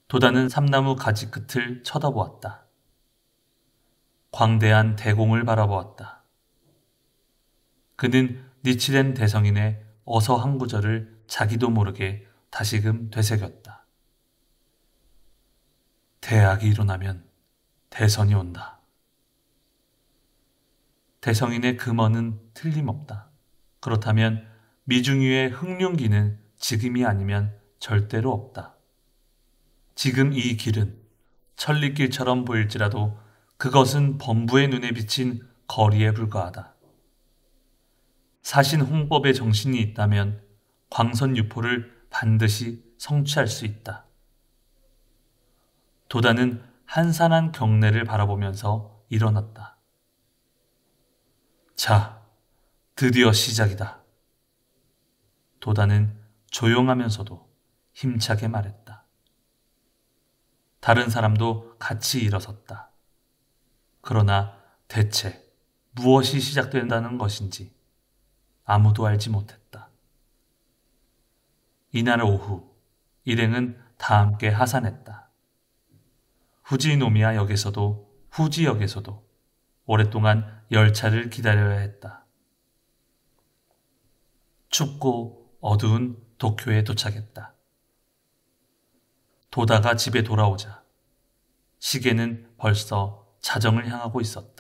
도다는 삼나무 가지 끝을 쳐다보았다. 광대한 대공을 바라보았다. 그는 니치렌 대성인의 어서 한 구절을 자기도 모르게 다시금 되새겼다. 대악이 일어나면 대선이 온다. 대성인의 금언은 틀림없다. 그렇다면 미중유의 흑룡기는 지금이 아니면 절대로 없다. 지금 이 길은 천리길처럼 보일지라도 그것은 범부의 눈에 비친 거리에 불과하다. 사신 홍법의 정신이 있다면 광선유포를 반드시 성취할 수 있다. 도다는 한산한 경내를 바라보면서 일어났다. 자, 드디어 시작이다. 도다는 조용하면서도 힘차게 말했다. 다른 사람도 같이 일어섰다. 그러나 대체 무엇이 시작된다는 것인지 아무도 알지 못했다. 이날 오후 일행은 다 함께 하산했다. 후지노미야 역에서도 후지역에서도 오랫동안 열차를 기다려야 했다. 춥고 어두운 도쿄에 도착했다. 도다가 집에 돌아오자 시계는 벌써 자정을 향하고 있었다.